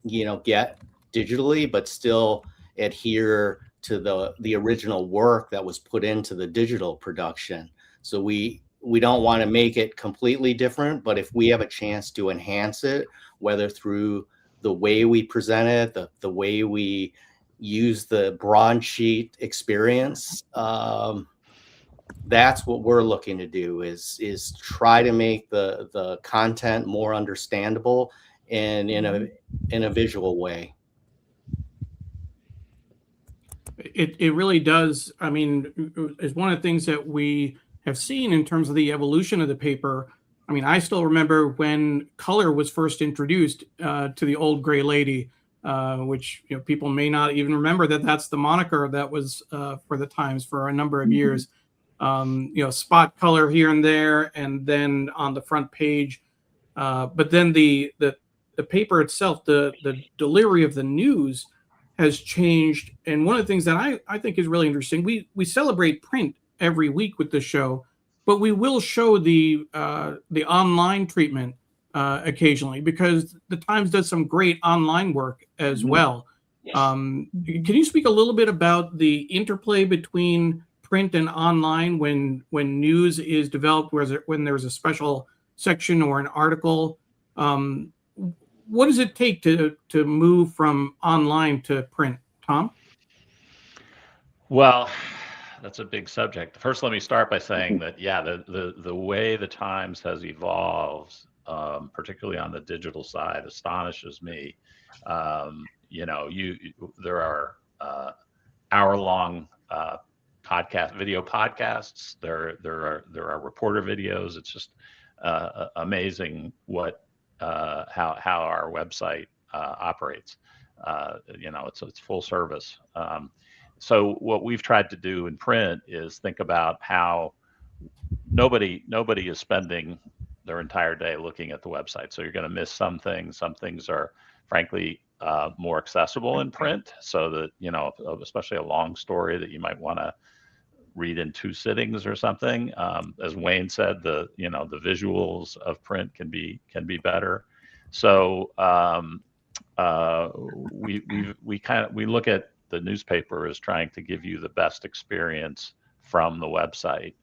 you know, get digitally, but still adhere to the original work that was put into the digital production. So we don't want to make it completely different, but if we have a chance to enhance it, whether through the way we present it, the way we use the broadsheet experience, that's what we're looking to do, is try to make the content more understandable and in a visual way. It really does. I mean, it's one of the things that we have seen in terms of the evolution of the paper I mean, I still remember when color was first introduced to the old gray lady, which people may not even remember that that's the moniker that was for the Times for a number of years. Spot color here and there, and then on the front page. But then the paper itself, the delivery of the news has changed. And one of the things that I think is really interesting, we celebrate print every week with the show, but we will show the online treatment occasionally, because the Times does some great online work as well. Yes. Can you speak a little bit about the interplay between print and online when news is developed, when there's a special section or an article? What does it take to move from online to print, Tom? Well, that's a big subject. First, let me start by saying that, yeah, the way the Times has evolved, particularly on the digital side, astonishes me. There are hour-long video podcasts. There are reporter videos. It's just amazing how our website operates. It's full service. So what we've tried to do in print is think about how nobody is spending their entire day looking at the website. So you're going to miss some things. Some things are, frankly, more accessible in print, so that especially a long story that you might want to read in 2 sittings or something. As Wayne said, the visuals of print can be better. So we look at the newspaper as trying to give you the best experience from the website,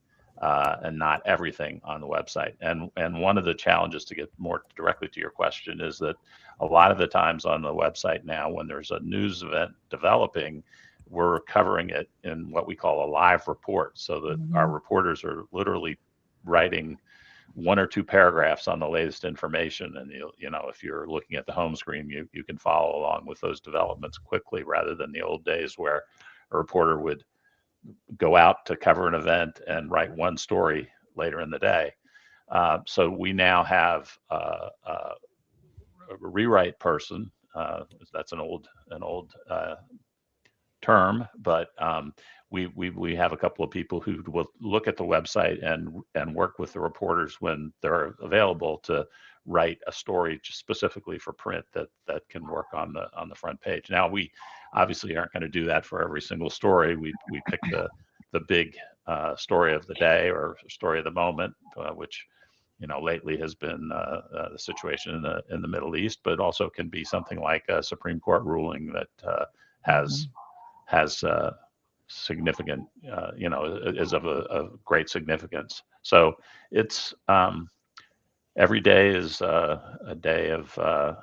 and not everything on the website. And one of the challenges, to get more directly to your question, is that a lot of the times on the website now, when there's a news event developing, we're covering it in what we call a live report, so that our reporters are literally writing 1 or 2 paragraphs on the latest information. And if you're looking at the home screen, you can follow along with those developments quickly, rather than the old days where a reporter would go out to cover an event and write 1 story later in the day. So we now have a rewrite person. That's an old term, but we have a couple of people who will look at the website and work with the reporters when they're available to write a story just specifically for print that can work on the front page. Now, we obviously aren't going to do that for every single story. We pick the big story of the day or story of the moment, which lately has been the situation in the Middle East, but also can be something like a Supreme Court ruling that has significant, is of a great significance. So it's every day is a day of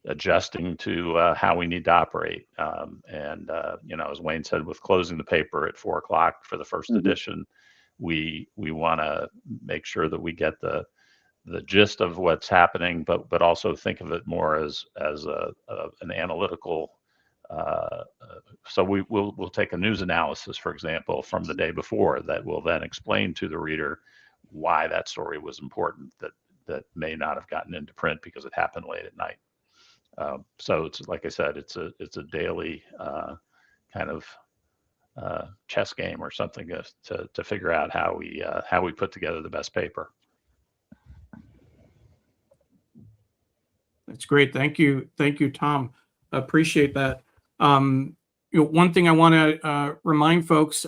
adjusting to how we need to operate. And as Wayne said, with closing the paper at 4:00 for the first edition, we want to make sure that we get the gist of what's happening, but also think of it more as an analytical. So we'll take a news analysis, for example, from the day before, that will then explain to the reader why that story was important, that may not have gotten into print because it happened late at night. So it's, like I said, it's a daily kind of chess game or something to figure out how we put together the best paper. That's great. Thank you, Tom. Appreciate that. One thing I want to remind folks,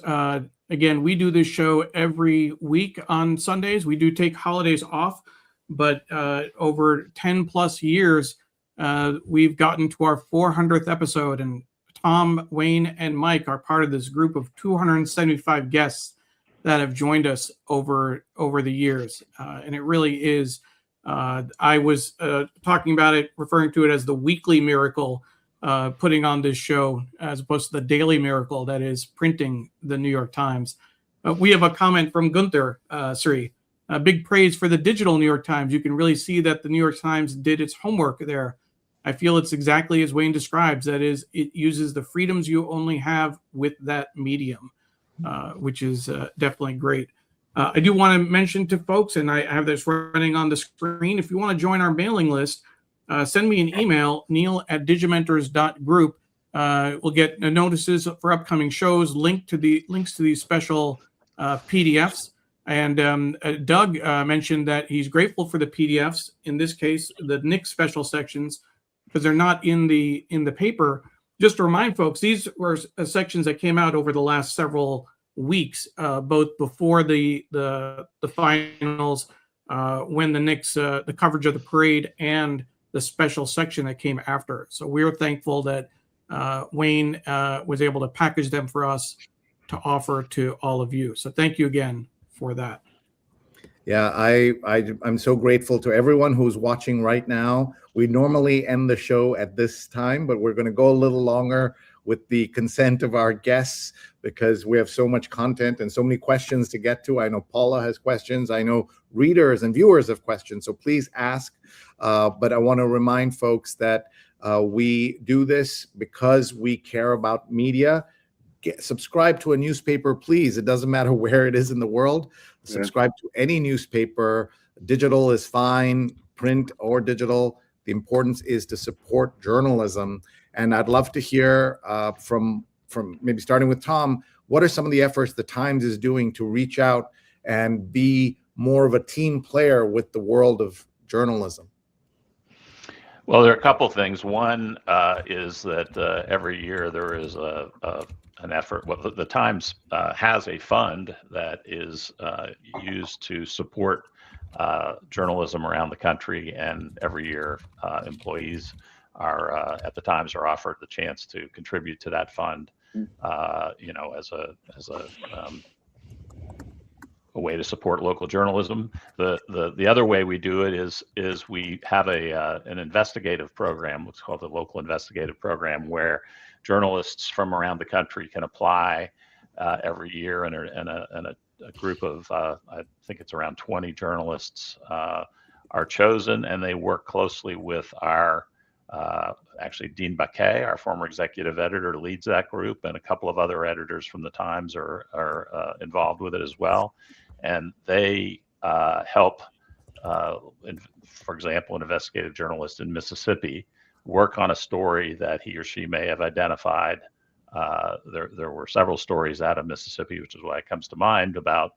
again, we do this show every week on Sundays. We do take holidays off, but over 10 plus years, we've gotten to our 400th episode, and Tom, Wayne, and Mike are part of this group of 275 guests that have joined us over the years. And it really is, I was talking about it, referring to it as the weekly miracle, putting on this show, as opposed to the daily miracle that is printing the New York Times. We have a comment from Gunther, Sri. Big praise for the digital New York Times. You can really see that the New York Times did its homework there. I feel it's exactly as Wayne describes. That is, it uses the freedoms you only have with that medium, which is definitely great. I do want to mention to folks, and I have this running on the screen, if you want to join our mailing list, send me an email, neil@digimentors.group. We'll get notices for upcoming shows, links to these special PDFs. And Doug mentioned that he's grateful for the PDFs, in this case, the Nick special sections, because they're not in the paper. Just to remind folks, these were sections that came out over the last several weeks, both before the finals, when the Knicks, the coverage of the parade, and the special section that came after. So we're thankful that Wayne was able to package them for us to offer to all of you. So thank you again for that. Yeah, I'm so grateful to everyone who's watching right now. We normally end the show at this time, but we're going to go a little longer with the consent of our guests, because we have so much content and so many questions to get to. I know Paula has questions. I know readers and viewers have questions, so please ask. But I want to remind folks that we do this because we care about media. Subscribe to a newspaper, please. It doesn't matter where it is in the world. Subscribe to any newspaper. Digital is fine, print or digital. The importance is to support journalism. And I'd love to hear from maybe starting with Tom, what are some of the efforts the Times is doing to reach out and be more of a team player with the world of journalism? Well, there are a couple of things. One is that every year there is an effort. Well, the Times has a fund that is used to support journalism around the country, and every year employees are at the Times are offered the chance to contribute to that fund, as a way to support local journalism. The other way we do it is we have an investigative program, what's called the local investigative program, where journalists from around the country can apply every year, and a group of I think it's around 20 journalists are chosen, and they work closely with our actually Dean Baquet, our former executive editor, leads that group, and a couple of other editors from the Times are involved with it as well. And they help, for example, an investigative journalist in Mississippi work on a story that he or she may have identified. There were several stories out of Mississippi, which is why it comes to mind, about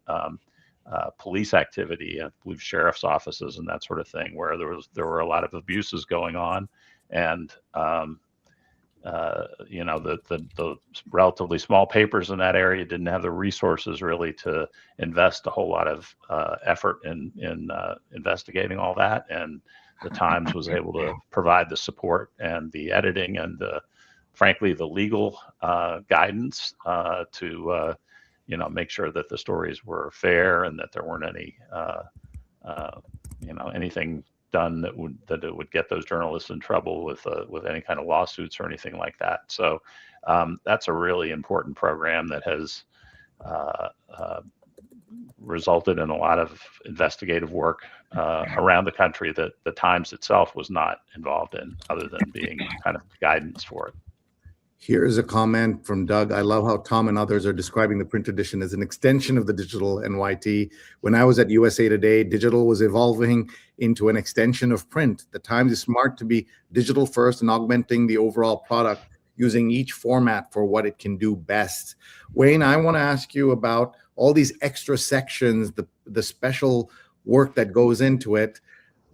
police activity, I believe sheriff's offices and that sort of thing, where there were a lot of abuses going on, and the relatively small papers in that area didn't have the resources really to invest a whole lot of effort in investigating all that, and the Times was able to provide the support and the editing and frankly the legal guidance to make sure that the stories were fair and that there weren't any anything done that would get those journalists in trouble with any kind of lawsuits or anything like that. So that's a really important program that has resulted in a lot of investigative work around the country that the Times itself was not involved in, other than being kind of guidance for it. Here's a comment from Doug. I love how Tom and others are describing the print edition as an extension of the digital NYT. When I was at USA Today, digital was evolving into an extension of print. The Times is smart to be digital first and augmenting the overall product, using each format for what it can do best. Wayne, I want to ask you about all these extra sections, the special work that goes into it.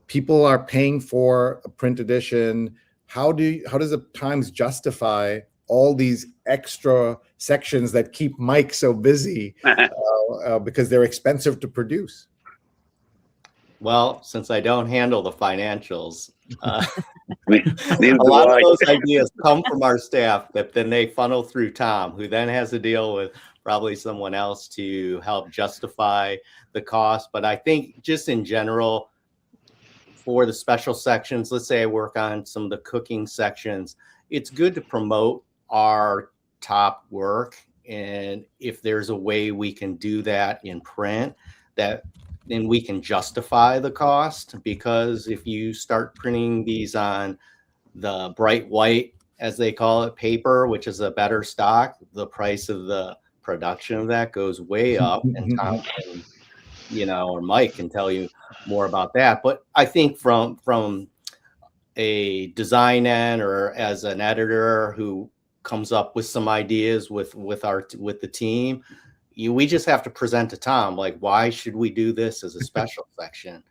People are paying for a print edition. How does the Times justify all these extra sections that keep Mike so busy because they're expensive to produce? Well, since I don't handle the financials, a Neither do lot I. of those ideas come from our staff, but then they funnel through Tom, who then has to deal with probably someone else to help justify the cost. But I think just in general, for the special sections, let's say I work on some of the cooking sections, it's good to promote our top work. And if there's a way we can do that in print, then we can justify the cost, because if you start printing these on the bright white, as they call it, paper, which is a better stock, the price of the production of that goes way up. And Tom can or Mike can tell you more about that. But I think from a design end or as an editor who comes up with some ideas with the team, we just have to present to Tom, like, why should we do this as a special section?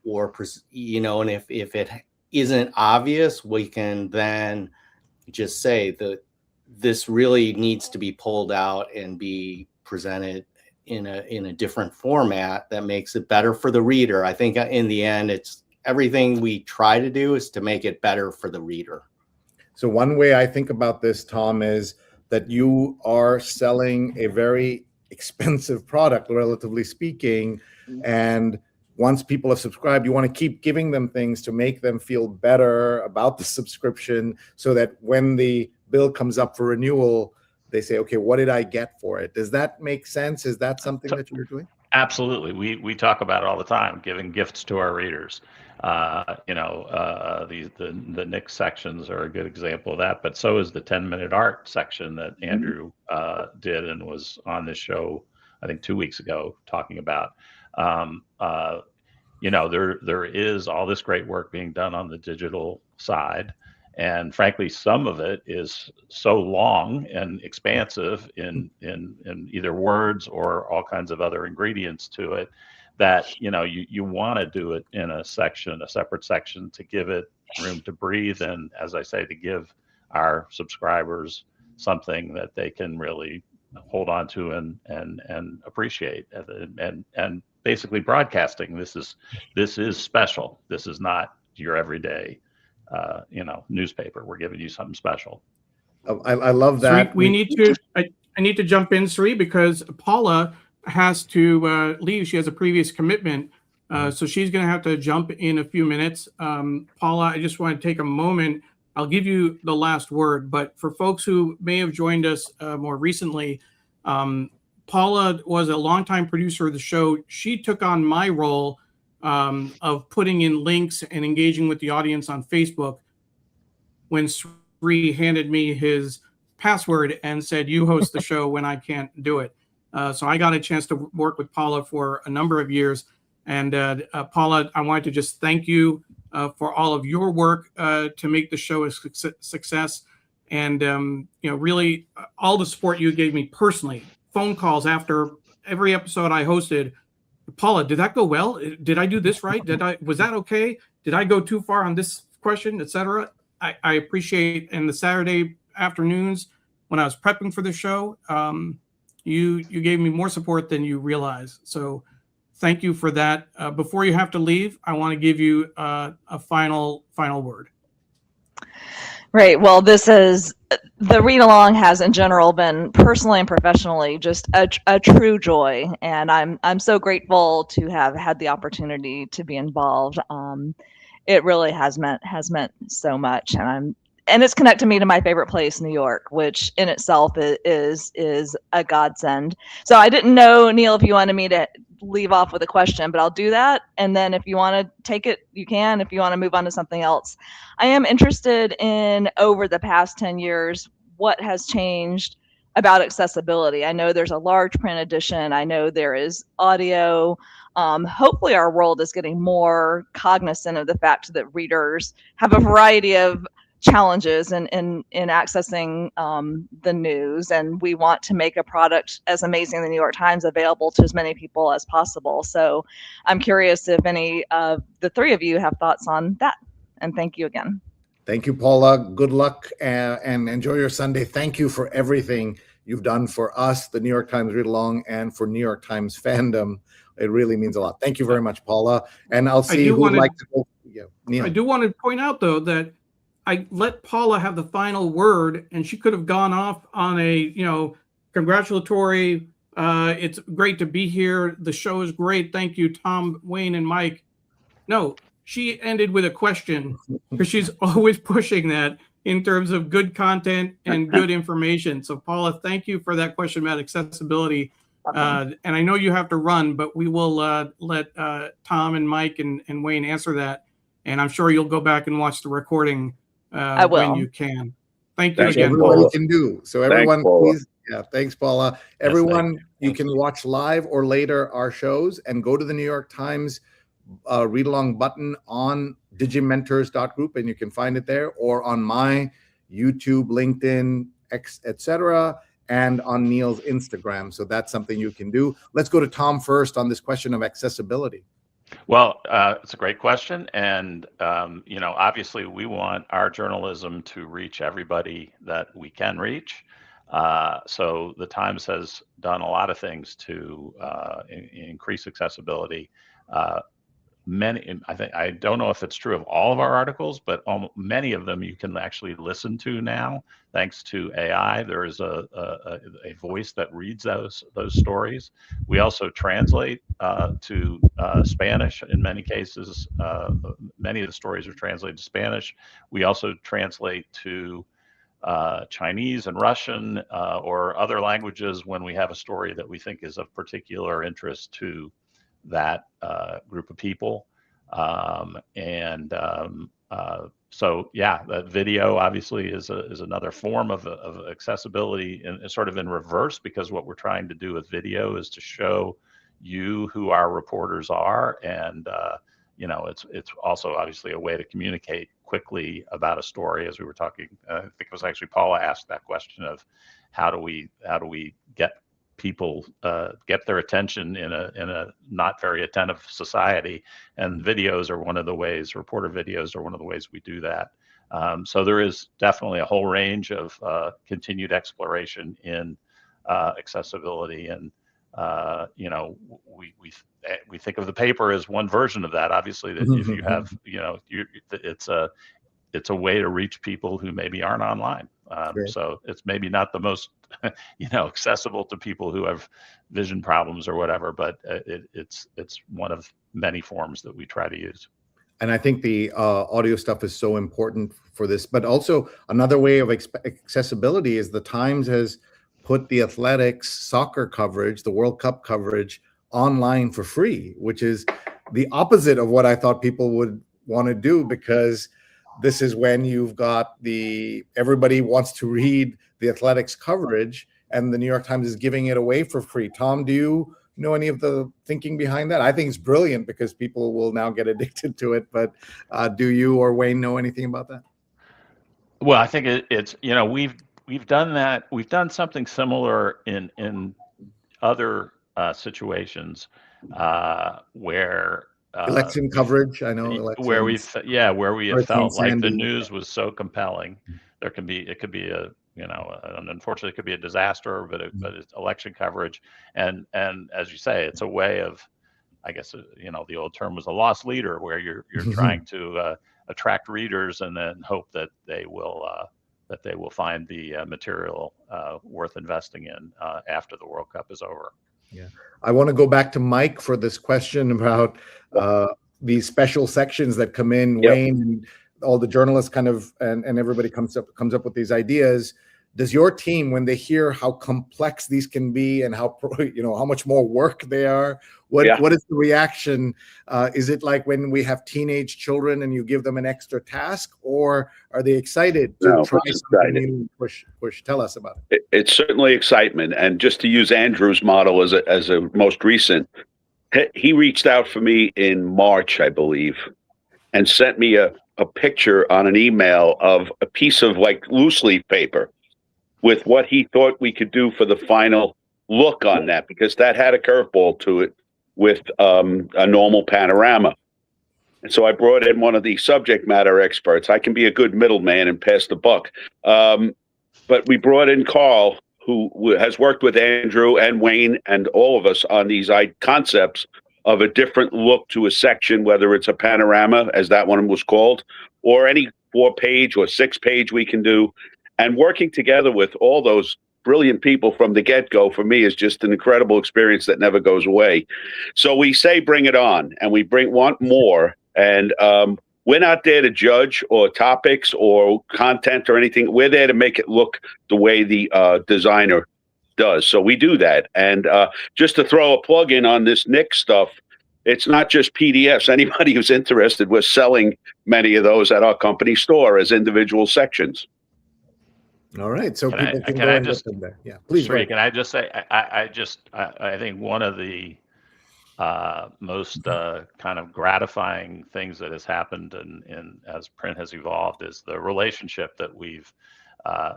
Or, and if it isn't obvious, we can then just say that this really needs to be pulled out and be presented in a different format that makes it better for the reader. I think in the end, it's everything we try to do is to make it better for the reader. So one way I think about this, Tom, is that you are selling a very expensive product, relatively speaking, and once people have subscribed, you want to keep giving them things to make them feel better about the subscription, so that when the bill comes up for renewal, they say, okay, what did I get for it? Does that make sense? Is that something that you're doing? Absolutely. We talk about it all the time, giving gifts to our readers. The Nick sections are a good example of that, but so is the 10-minute art section that Andrew did and was on this show, I think 2 weeks ago, talking about. There is all this great work being done on the digital side. And frankly, some of it is so long and expansive in either words or all kinds of other ingredients to it that, you want to do it in a separate section to give it room to breathe. And as I say, to give our subscribers something that they can really hold on to and appreciate. And basically broadcasting, this is special. This is not your everyday newspaper. We're giving you something special. I love that. Sri, I need to jump in, Sri, because Paula has to leave. She has a previous commitment, so she's going to have to jump in a few minutes. Paula, I just want to take a moment. I'll give you the last word, but for folks who may have joined us more recently, Paula was a longtime producer of the show. She took on my role of putting in links and engaging with the audience on Facebook when Sri handed me his password and said, you host the show when I can't do it. So I got a chance to work with Paula for a number of years. And Paula, I wanted to just thank you for all of your work to make the show a success. And, really all the support you gave me personally, phone calls after every episode I hosted. Paula, did that go well? Did I do this right? Was that okay? Did I go too far on this question, etc.? I appreciate, in the Saturday afternoons when I was prepping for the show, you gave me more support than you realize. So thank you for that. Before you have to leave, I want to give you a final word. Right. Well, the read along has in general been personally and professionally just a true joy, and I'm so grateful to have had the opportunity to be involved. It really has meant so much, and it's connected me to my favorite place, New York, which in itself is a godsend. So I didn't know, Neil, if you wanted me to leave off with a question, but I'll do that. And then if you want to take it, you can. If you want to move on to something else, I am interested in, over the past 10 years, what has changed about accessibility. I know there's a large print edition. I know there is audio. Hopefully our world is getting more cognizant of the fact that readers have a variety of challenges in accessing the news, and we want to make a product as amazing as the New York Times available to as many people as possible. So I'm curious if any of the three of you have thoughts on that, and thank you again. Thank you, Paula. Good luck and enjoy your Sunday. Thank you for everything you've done for us, the New York Times Read Along, and for New York Times fandom. It really means a lot. Thank you very much, Paula. And I'll see who would like to go. Yeah, Neil. I do want to point out, though, that I let Paula have the final word, and she could have gone off on a, congratulatory, it's great to be here. The show is great. Thank you, Tom, Wayne, and Mike. No, she ended with a question, because she's always pushing that in terms of good content and good information. So Paula, thank you for that question about accessibility. And I know you have to run, but we will let Tom and Mike and Wayne answer that. And I'm sure you'll go back and watch the recording I will. when you can. Thank you That's again. everyone can do. So everyone, please Yeah, thanks, Paula. Yes, Everyone, thank you can watch live or later our shows and go to the New York Times read along button on digimentors.group, and you can find it there, or on my YouTube, LinkedIn, etc., and on Neil's Instagram. So that's something you can do. Let's go to Tom first on this question of accessibility. Well, it's a great question. And, obviously we want our journalism to reach everybody that we can reach. So the Times has done a lot of things to increase accessibility. I don't know if it's true of all of our articles, but many of them you can actually listen to now, thanks to AI. There is a voice that reads those stories. We also translate to Spanish in many cases. Many of the stories are translated to Spanish. We also translate to Chinese and Russian or other languages when we have a story that we think is of particular interest to that group of people. So yeah, that video obviously is another form of accessibility, and sort of in reverse, because what we're trying to do with video is to show you who our reporters are, and it's also obviously a way to communicate quickly about a story. As we were talking, I think it was actually Paula asked that question of how do we get people get their attention in a not very attentive society, and videos are one of the ways. Reporter videos are one of the ways we do that. So there is definitely a whole range of continued exploration in accessibility, and we think of the paper as one version of that. Obviously, that if you have it's a way to reach people who maybe aren't online. So it's maybe not the most, accessible to people who have vision problems or whatever, but it's one of many forms that we try to use. And I think the audio stuff is so important for this. But also another way of accessibility is the Times has put the athletics soccer coverage, the World Cup coverage, online for free, which is the opposite of what I thought people would want to do, because this is when you've got everybody wants to read the athletics coverage, and the New York Times is giving it away for free. Tom, do you know any of the thinking behind that? I think it's brilliant because people will now get addicted to it. But do you or Wayne know anything about that? Well, I think it's we've done that. We've done something similar in other situations where election coverage. I know elections. where we have felt like the news was so compelling. It could be unfortunately it could be a disaster, but it's election coverage, and as you say, it's a way of, I guess, the old term was a lost leader, where you're trying to attract readers and then hope that they will find the material worth investing in after the World Cup is over. Yeah, I want to go back to Mike for this question about these special sections that come in. Yep. Wayne and all the journalists kind of and everybody comes up with these ideas. Does your team, when they hear how complex these can be and how much more work they are, what is the reaction? Is it like when we have teenage children and you give them an extra task, or are they excited to try something new? Push. Tell us about it. It's certainly excitement, and just to use Andrew's model as a most recent, he reached out for me in March, I believe, and sent me a picture on an email of a piece of like loose leaf paper with what he thought we could do for the final look on that, because that had a curveball to it with a normal panorama. And so I brought in one of the subject matter experts. I can be a good middleman and pass the buck. But we brought in Carl, who has worked with Andrew and Wayne and all of us on these concepts of a different look to a section, whether it's a panorama, as that one was called, or any 4-page or 6-page we can do. And working together with all those brilliant people from the get-go, for me, is just an incredible experience that never goes away. So we say, bring it on, and we want more. And we're not there to judge or topics or content or anything. We're there to make it look the way the designer does. So we do that. And just to throw a plug in on this Nick stuff, it's not just PDFs. Anybody who's interested, we're selling many of those at our company store as individual sections. All right, so Can people I- can can go I and just- look them there. Yeah, please. Sri, Ray. can I just say, I think one of the most kind of gratifying things that has happened in as print has evolved is the relationship that we've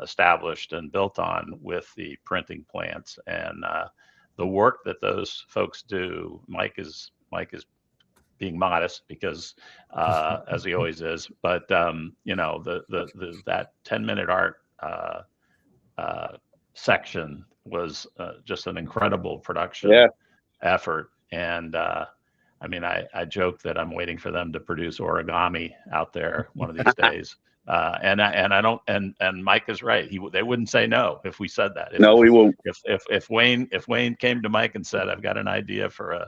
established and built on with the printing plants and the work that those folks do. Mike is being modest because as he always is, but you know, the that 10-minute art section was just an incredible production effort. And I mean, I joke that I'm waiting for them to produce origami out there one of these days. And I don't, and Mike is right. They wouldn't say no if we said that. No, we won't. If Wayne came to Mike and said, I've got an idea for an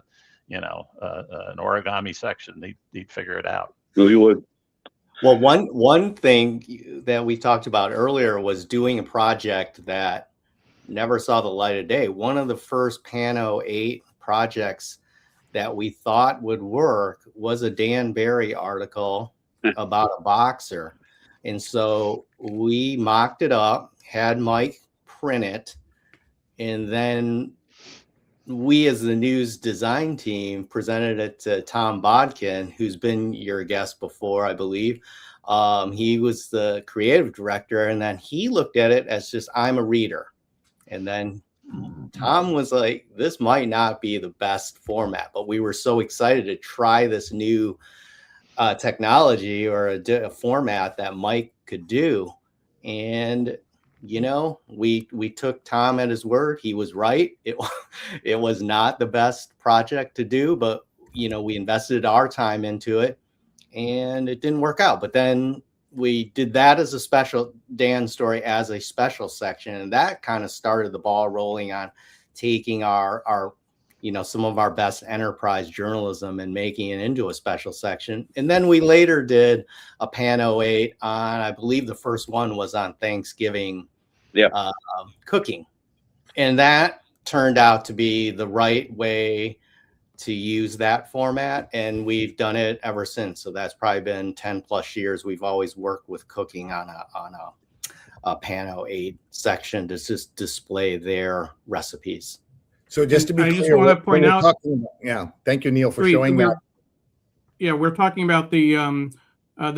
origami section, he'd figure it out. No, you would. Well, one thing that we talked about earlier was doing a project that never saw the light of day. One of the first Pano 8 projects that we thought would work was a Dan Barry article about a boxer. And so we mocked it up, had Mike print it, and then we as the news design team presented it to Tom Bodkin, who's been your guest before, I believe. He was the creative director, and then he looked at it as just, I'm a reader. And then Tom was like, this might not be the best format, but we were so excited to try this new technology or a format that Mike could do. And you know, we took Tom at his word. He was right. It was not the best project to do, but you know, we invested our time into it and it didn't work out. But then we did that as a special Dan story as a special section, and that kind of started the ball rolling on taking our you know, some of our best enterprise journalism and making it into a special section. And then we later did a Pano 8 on, I believe the first one was on Thanksgiving cooking. And that turned out to be the right way to use that format. And we've done it ever since. So that's probably been 10 plus years. We've always worked with cooking on a Pano 8 section to just display their recipes. So just to be I clear, just want to point out. Thank you, Neil, for showing that. Yeah, we're talking about the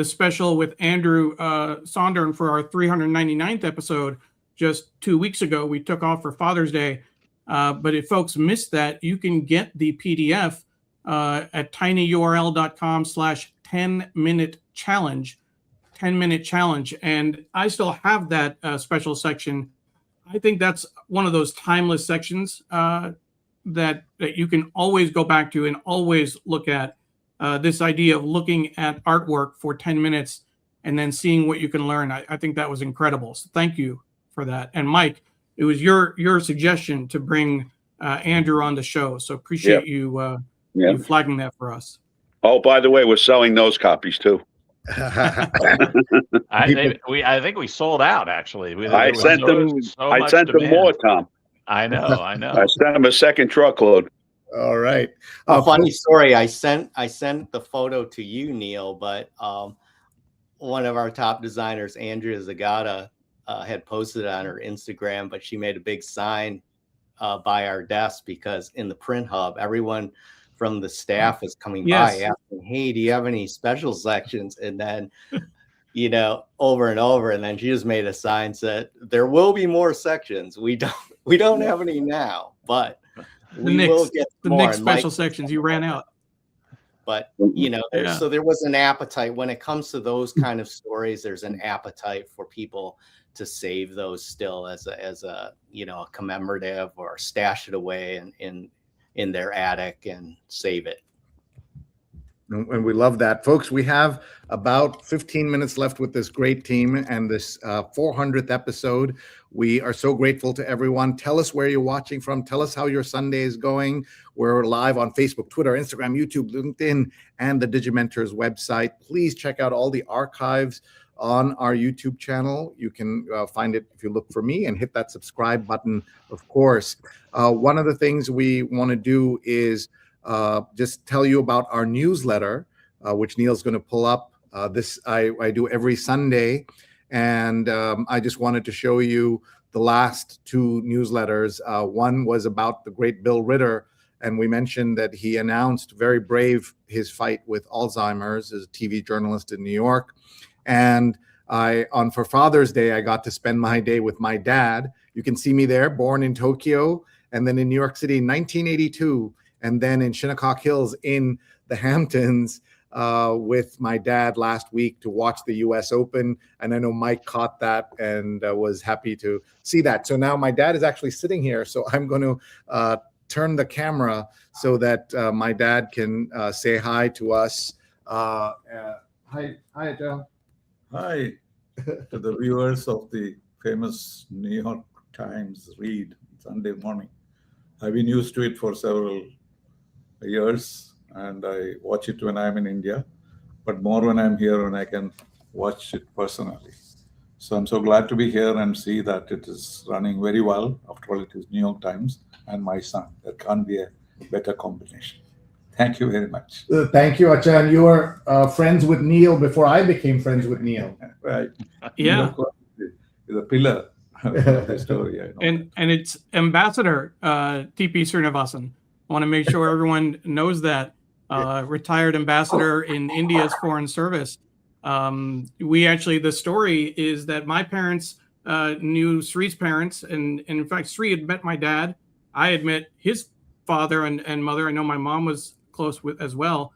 special with Andrew Sondern for our 399th episode just 2 weeks ago. We took off for Father's Day, but if folks missed that, you can get the PDF at tinyurl.com/10-minute challenge, 10-minute challenge, and I still have that special section. I think that's one of those timeless sections that you can always go back to and always look at. This idea of looking at artwork for 10 minutes and then seeing what you can learn. I think that was incredible. So thank you for that. And Mike, it was your suggestion to bring Andrew on the show. So appreciate you flagging that for us. Oh, by the way, we're selling those copies too. I think we sold out actually. I sent them more, Tom. I know. I sent them a second truckload. All right. A funny story. I sent the photo to you, Neil, but one of our top designers, Andrea Zagata, had posted it on her Instagram, but she made a big sign by our desk because in the print hub, everyone from the staff was coming by asking, hey, do you have any special sections? And then, you know, over and over. And then she just made a sign said, there will be more sections. We don't have any now, but we will get the more. next special sections. You ran out. But, you know, so there was an appetite when it comes to those kind of stories. There's an appetite for people to save those still as a you know, a commemorative or stash it away in their attic and save it. And we love that. Folks, we have about 15 minutes left with this great team and this 400th episode. We are so grateful to everyone. Tell us where you're watching from. Tell us how your Sunday is going. We're live on Facebook, Twitter, Instagram, YouTube, LinkedIn, and the Digimentors website. Please check out all the archives on our YouTube channel. You can find it if you look for me and hit that subscribe button, of course. One of the things we want to do is just tell you about our newsletter, which Neil's going to pull up. This I do every Sunday, And I just wanted to show you the last two newsletters. One was about the great Bill Ritter, and we mentioned that he announced, very brave, his fight with Alzheimer's as a TV journalist in New York. And for Father's Day, I got to spend my day with my dad. You can see me there, born in Tokyo, and then in New York City in 1982, and then in Shinnecock Hills in the Hamptons with my dad last week to watch the US Open. And I know Mike caught that and was happy to see that. So now my dad is actually sitting here. So I'm going to turn the camera so that my dad can say hi to us. Hi, Joe. Hi to the viewers of the famous New York Times read Sunday morning. I've been used to it for several years, and I watch it when I'm in India, but more when I'm here and I can watch it personally. So I'm so glad to be here and see that it is running very well. After all, it is New York Times and my son. There can't be a better combination. Thank you very much. Thank you, Achan. You were friends with Neil before I became friends with Neil. Right. Yeah. Is a pillar of the story. I know And it's Ambassador TP Srinivasan. I want to make sure everyone knows that. Retired ambassador in India's foreign service. The story is that my parents knew Sri's parents, and in fact, Sri had met my dad. I had met his father and mother. I know my mom was close with as well.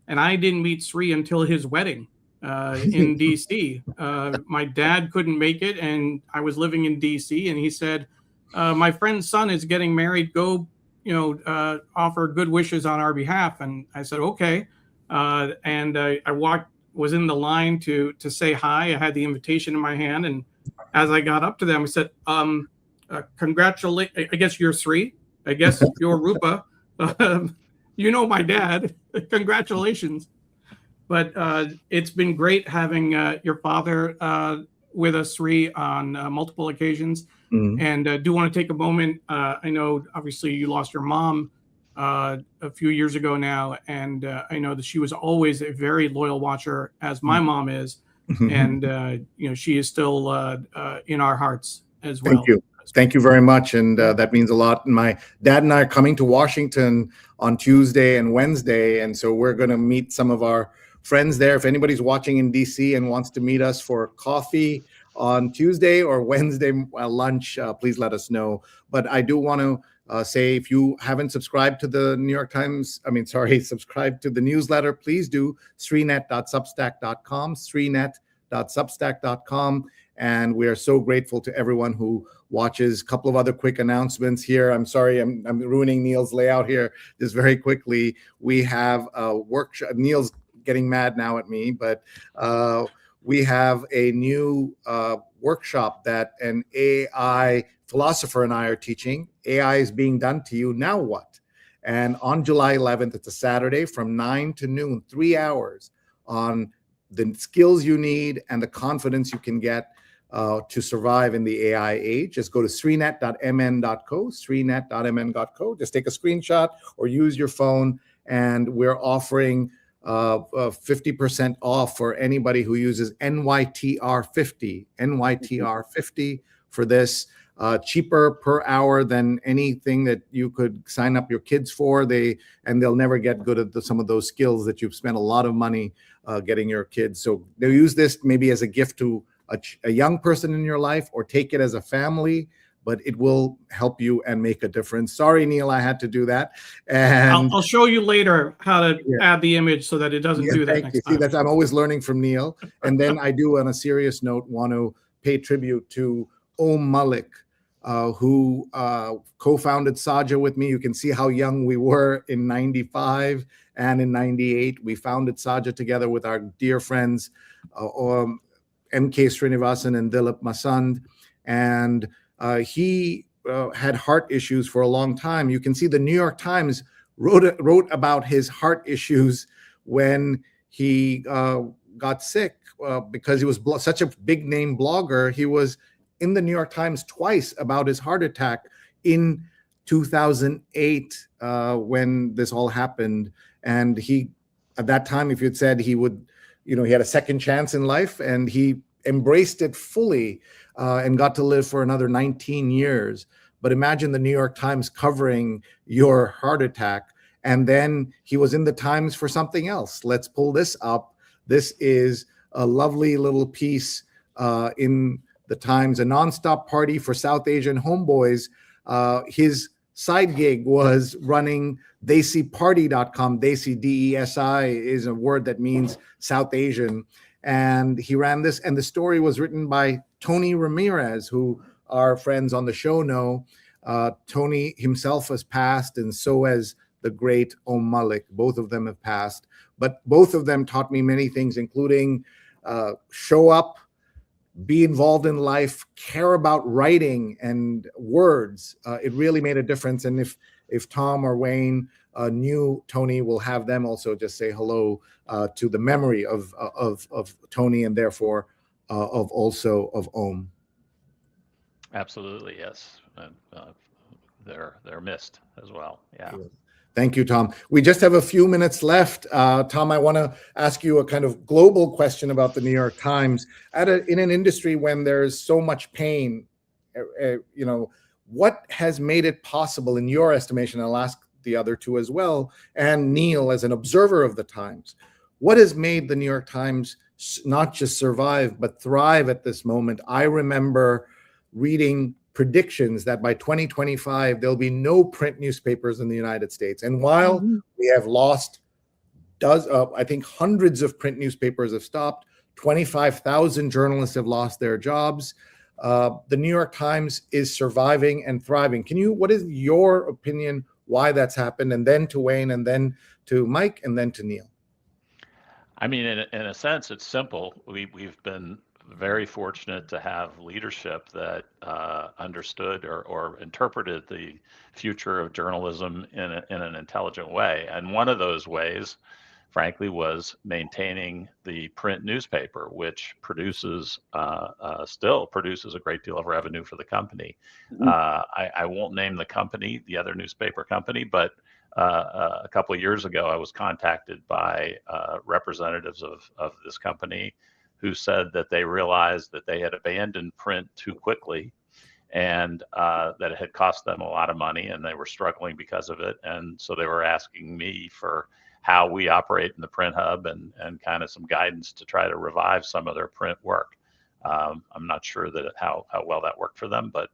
And I didn't meet Sri until his wedding in DC. My dad couldn't make it, and I was living in DC, and he said, my friend's son is getting married. Go, offer good wishes on our behalf. And I said, okay. And I was in the line to say hi. I had the invitation in my hand. And as I got up to them, I said, congratulate, I guess you're Sri. I guess you're Rupa. My dad. Congratulations. But it's been great having your father with us, Sri, on multiple occasions. Mm-hmm. And do want to take a moment. I know, obviously, you lost your mom a few years ago now. And I know that she was always a very loyal watcher, as my mom is. And, she is still in our hearts as well. Thank you. Thank you very much. And that means a lot. And my dad and I are coming to Washington on Tuesday and Wednesday. And so we're going to meet some of our friends there. If anybody's watching in DC and wants to meet us for coffee on Tuesday or Wednesday lunch, please let us know. But I do want to say, if you haven't subscribed to the New York Times, subscribe to the newsletter, please do. srinet.substack.com, srinet.substack.com. And we are so grateful to everyone who watches. A couple of other quick announcements here. I'm sorry, I'm ruining Neil's layout here just very quickly. We have a workshop. Neil's getting mad now at me, but we have a new workshop that an AI philosopher and I are teaching. AI is being done to you, now what? And on July 11th, it's a Saturday from 9 to noon, 3 hours on the skills you need and the confidence you can get to survive in the AI age. Just go to srinet.mn.co, srinet.mn.co. Just take a screenshot or use your phone, and we're offering 50% off for anybody who uses NYTR50 for this. Cheaper per hour than anything that you could sign up your kids for. They'll never get good at some of those skills that you've spent a lot of money getting your kids. So they'll use this maybe as a gift to a young person in your life, or take it as a family, but it will help you and make a difference. Sorry, Neil, I had to do that. And I'll show you later how to add the image so that it doesn't do that next time. See, I'm always learning from Neil. And then I do, on a serious note, want to pay tribute to Om Malik, who co-founded Saja with me. You can see how young we were in 95 and in 98. We founded Saja together with our dear friends, M.K. Srinivasan and Dilip Masand. And he had heart issues for a long time. You can see the New York Times wrote about his heart issues when he got sick because he was such a big name blogger. He was in the New York Times twice about his heart attack in 2008 when this all happened. And he, at that time, if you'd said he would, he had a second chance in life, and he embraced it fully and got to live for another 19 years. But imagine the New York Times covering your heart attack. And then he was in the Times for something else. Let's pull this up. This is a lovely little piece in the Times, a nonstop party for South Asian homeboys. His side gig was running desiparty.com. Desi, D-E-S-I, is a word that means South Asian. And he ran this, and the story was written by Tony Ramirez, who our friends on the show know. Tony himself has passed, and so has the great Om Malik. Both of them have passed, but both of them taught me many things, including show up, be involved in life, care about writing and words. It really made a difference. And if Tom or Wayne knew Tony, will have them also just say hello to the memory of Tony, and therefore of Om. Absolutely, yes. They're missed as well. Yeah. Thank you, Tom. We just have a few minutes left. Tom, I want to ask you a kind of global question about the New York Times. In an industry when there's so much pain, what has made it possible, in your estimation? I'll ask the other two as well, and Neil, as an observer of the Times, what has made the New York Times not just survive, but thrive at this moment? I remember reading predictions that by 2025, there'll be no print newspapers in the United States. And while we have lost I think hundreds of print newspapers have stopped, 25,000 journalists have lost their jobs, the New York Times is surviving and thriving. What is your opinion why that's happened? And then to Wayne, and then to Mike, and then to Neil. I mean, in a sense, it's simple. We've been very fortunate to have leadership that understood or interpreted the future of journalism in an intelligent way. And one of those ways, frankly, was maintaining the print newspaper, which still produces a great deal of revenue for the company. I won't name the company, the other newspaper company, but a couple of years ago, I was contacted by representatives of this company who said that they realized that they had abandoned print too quickly, and that it had cost them a lot of money, and they were struggling because of it. And so they were asking me for how we operate in the print hub and kind of some guidance to try to revive some of their print work. I'm not sure that how well that worked for them, but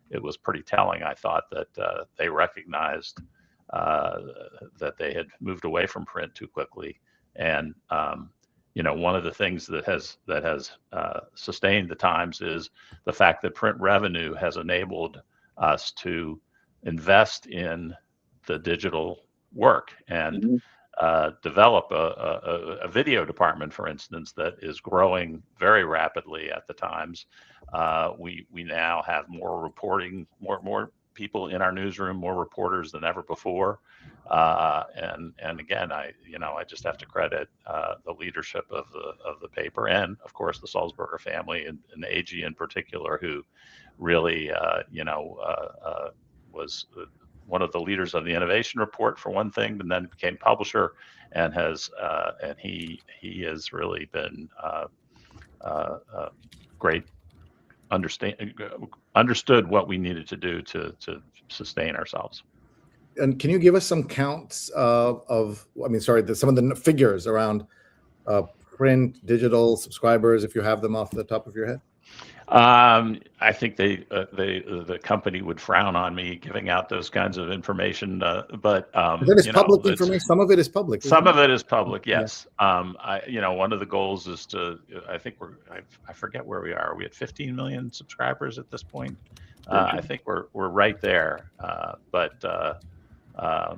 it was pretty telling. I thought that they recognized that they had moved away from print too quickly. And one of the things that has sustained the Times is the fact that print revenue has enabled us to invest in the digital work and develop a video department, for instance, that is growing very rapidly at the Times. We now have more reporting, more people in our newsroom, more reporters than ever before. And again, I just have to credit the leadership of the paper, and of course the Sulzberger family and the AG in particular, who really was one of the leaders of the innovation report for one thing, but then became publisher, and he has really been great. Understood what we needed to do to sustain ourselves. And can you give us some counts some of the figures around print, digital subscribers, if you have them off the top of your head? I think the company would frown on me giving out those kinds of information, but that is public information. Some of it is public. Some of it is public, yes. Yeah. One of the goals is to. I think I forget where we are. Are we at 15 million subscribers at this point? I think we're right there. But at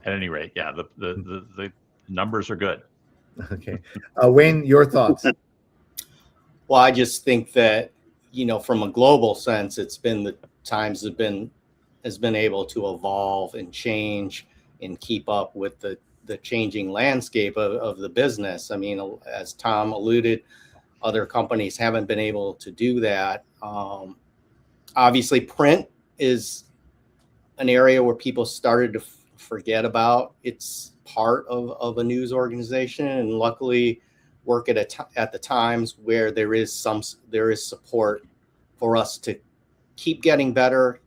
any rate, yeah, the numbers are good. Okay, Wayne, your thoughts? Well, I just think that, from a global sense, it's been the Times has been able to evolve and change and keep up with the changing landscape of the business. I mean, as Tom alluded, other companies haven't been able to do that. Obviously, print is an area where people started to forget about. It's part of a news organization, and luckily, work at the times where there is support for us to keep getting better,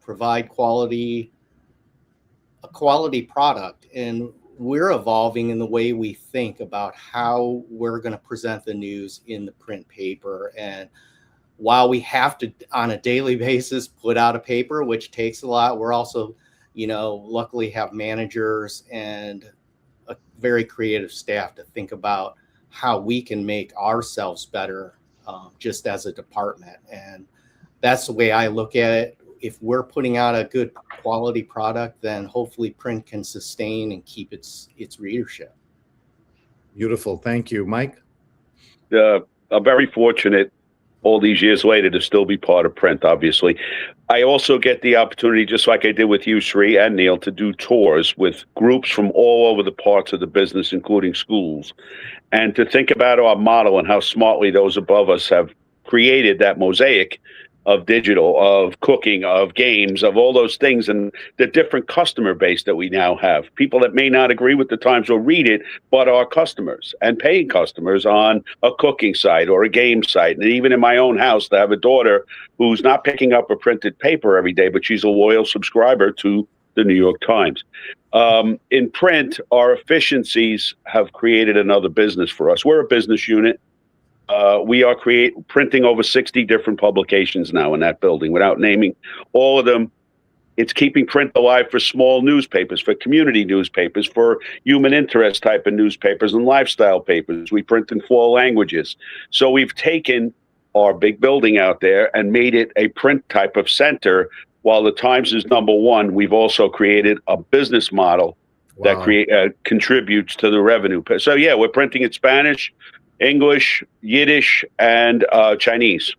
provide a quality product. And we're evolving in the way we think about how we're going to present the news in the print paper. And while we have to, on a daily basis, put out a paper, which takes a lot, we're also, luckily have managers and a very creative staff to think about how we can make ourselves better just as a department. And that's the way I look at it. If we're putting out a good quality product, then hopefully print can sustain and keep its readership. Beautiful. Thank you. Mike? I'm very fortunate all these years later to still be part of print, obviously. I also get the opportunity, just like I did with you, Sri and Neil, to do tours with groups from all over the parts of the business, including schools, and to think about our model and how smartly those above us have created that mosaic of digital, of cooking, of games, of all those things, and the different customer base that we now have. People that may not agree with the Times or read it, but are customers and paying customers on a cooking site or a game site. And even in my own house, I have a daughter who's not picking up a printed paper every day, but she's a loyal subscriber to the New York Times. In print, our efficiencies have created another business for us. We're a business unit. We are printing over 60 different publications now in that building. Without naming all of them, it's keeping print alive for small newspapers, for community newspapers, for human interest type of newspapers and lifestyle papers. We print in 4 languages. So we've taken our big building out there and made it a print type of center. While the Times is number one, we've also created a business model that contributes to the revenue. So yeah, we're printing in Spanish, English, Yiddish, and Chinese.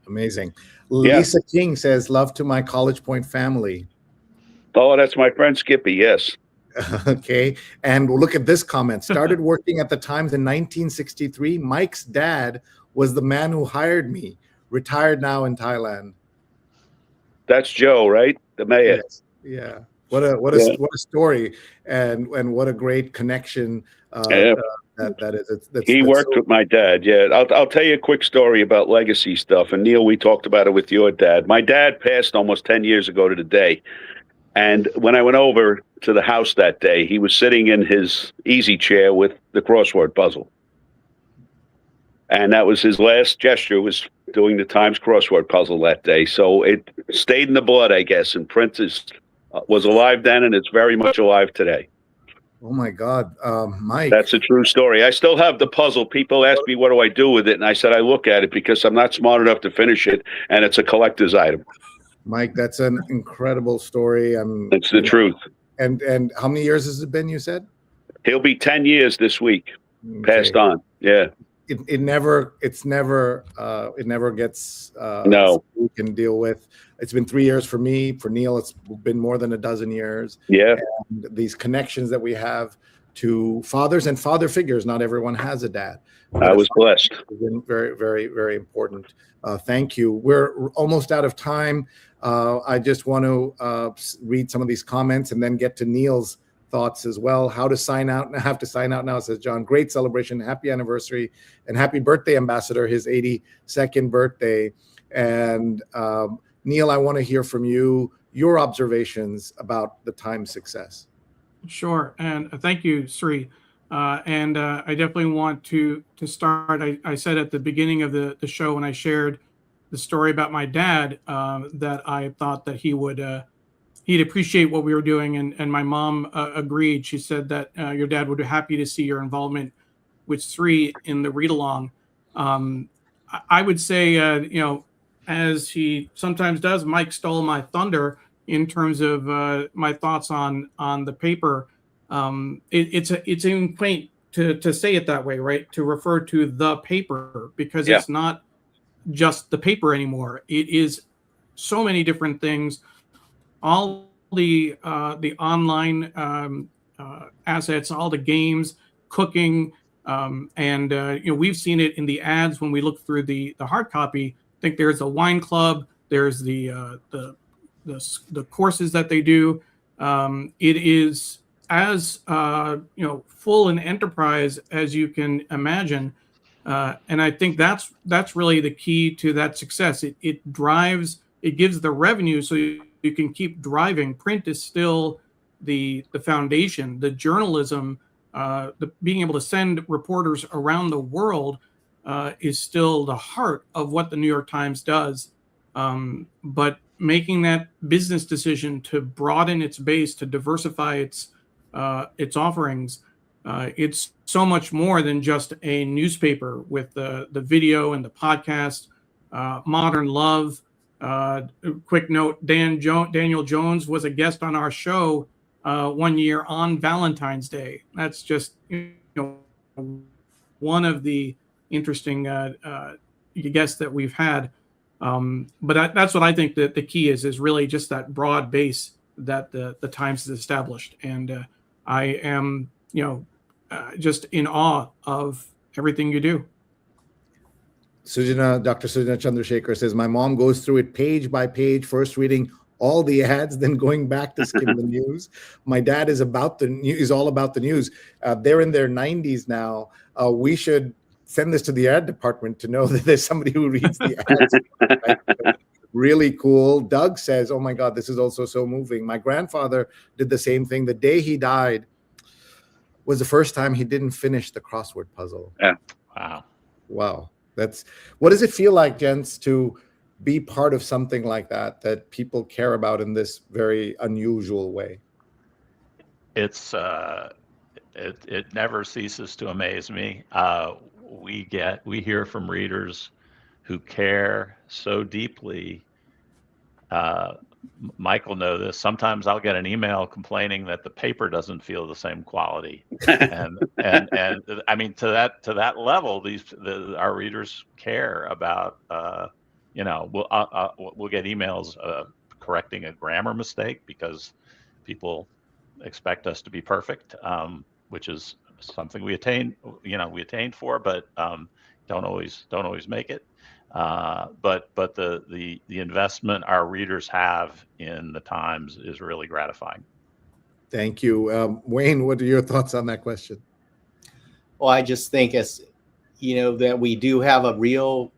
Amazing. Lisa King says, love to my College Point family. Oh, that's my friend Skippy, yes. Okay. And look at this comment. Started working at the Times in 1963. Mike's dad was the man who hired me. Retired now in Thailand. That's Joe, right? The mayor. Yes. Yeah. What a story, and what a great connection that is. He worked with my dad. Yeah, I'll tell you a quick story about legacy stuff. And Neil, we talked about it with your dad. My dad passed almost 10 years ago to the day. And when I went over to the house that day, he was sitting in his easy chair with the crossword puzzle. And that was his last gesture, was doing the Times crossword puzzle that day. So it stayed in the blood, I guess. And print was alive then, and it's very much alive today. Oh my God, Mike. That's a true story. I still have the puzzle. People ask me, what do I do with it? And I said, I look at it because I'm not smart enough to finish it, and it's a collector's item. Mike, that's an incredible story. It's the truth. And how many years has it been, you said? He'll be 10 years this week, passed on. Yeah. It never gets no. We can deal with. It's been 3 years for me. For Neil, it's been more than a dozen years. Yeah. And these connections that we have to fathers and father figures. Not everyone has a dad. I was blessed. It's been very, very, very important. Thank you. We're almost out of time. I just want to read some of these comments and then get to Neil's thoughts as well. How to sign out? I have to sign out now, says John. Great celebration. Happy anniversary and happy birthday, Ambassador. His 82nd birthday. And Neil, I want to hear from you, your observations about the Times success. Sure. And thank you, Sri. And I definitely want to start. I said at the beginning of the show when I shared the story about my dad that I thought that he'd appreciate what we were doing. And my mom agreed. She said that your dad would be happy to see your involvement with Sri in the read along. I would say, as he sometimes does, Mike stole my thunder in terms of my thoughts on the paper. It's even quaint to say it that way, right? To refer to the paper, because it's not just the paper anymore. It is so many different things. All the online assets, all the games, cooking, and we've seen it in the ads when we look through the hard copy. I think there's a wine club. There's the courses that they do. It is as full an enterprise as you can imagine. And I think that's really the key to that success. It gives the revenue so you can keep driving. Print is still the foundation, the journalism, being able to send reporters around the world is still the heart of what the New York Times does. But making that business decision to broaden its base, to diversify its offerings, it's so much more than just a newspaper with the video and the podcast. Modern Love. Quick note: Daniel Jones was a guest on our show one year on Valentine's Day. That's just one of the interesting guests that we've had. But that's what I think that the key is really just that broad base that the Times has established. And I am, just in awe of everything you do. Dr. Sujana Chandrasekhar says, my mom goes through it page by page, first reading all the ads, then going back to skim the news. My dad is all about the news. They're in their 90s now. We should send this to the ad department to know that there's somebody who reads the ads. Really cool. Doug says, oh my God, this is also so moving. My grandfather did the same thing. The day he died was the first time he didn't finish the crossword puzzle. Yeah. Wow. What does it feel like, gents, to be part of something like that people care about in this very unusual way? It's it never ceases to amaze me. We hear from readers who care so deeply. Mike will know this. Sometimes I'll get an email complaining that the paper doesn't feel the same quality, and I mean to that level, our readers care about. We'll get emails correcting a grammar mistake because people expect us to be perfect, which is something we attained for, but don't always make it. But the investment our readers have in the Times is really gratifying. Thank you. Wayne, what are your thoughts on that question? Well, I just think that we do have a real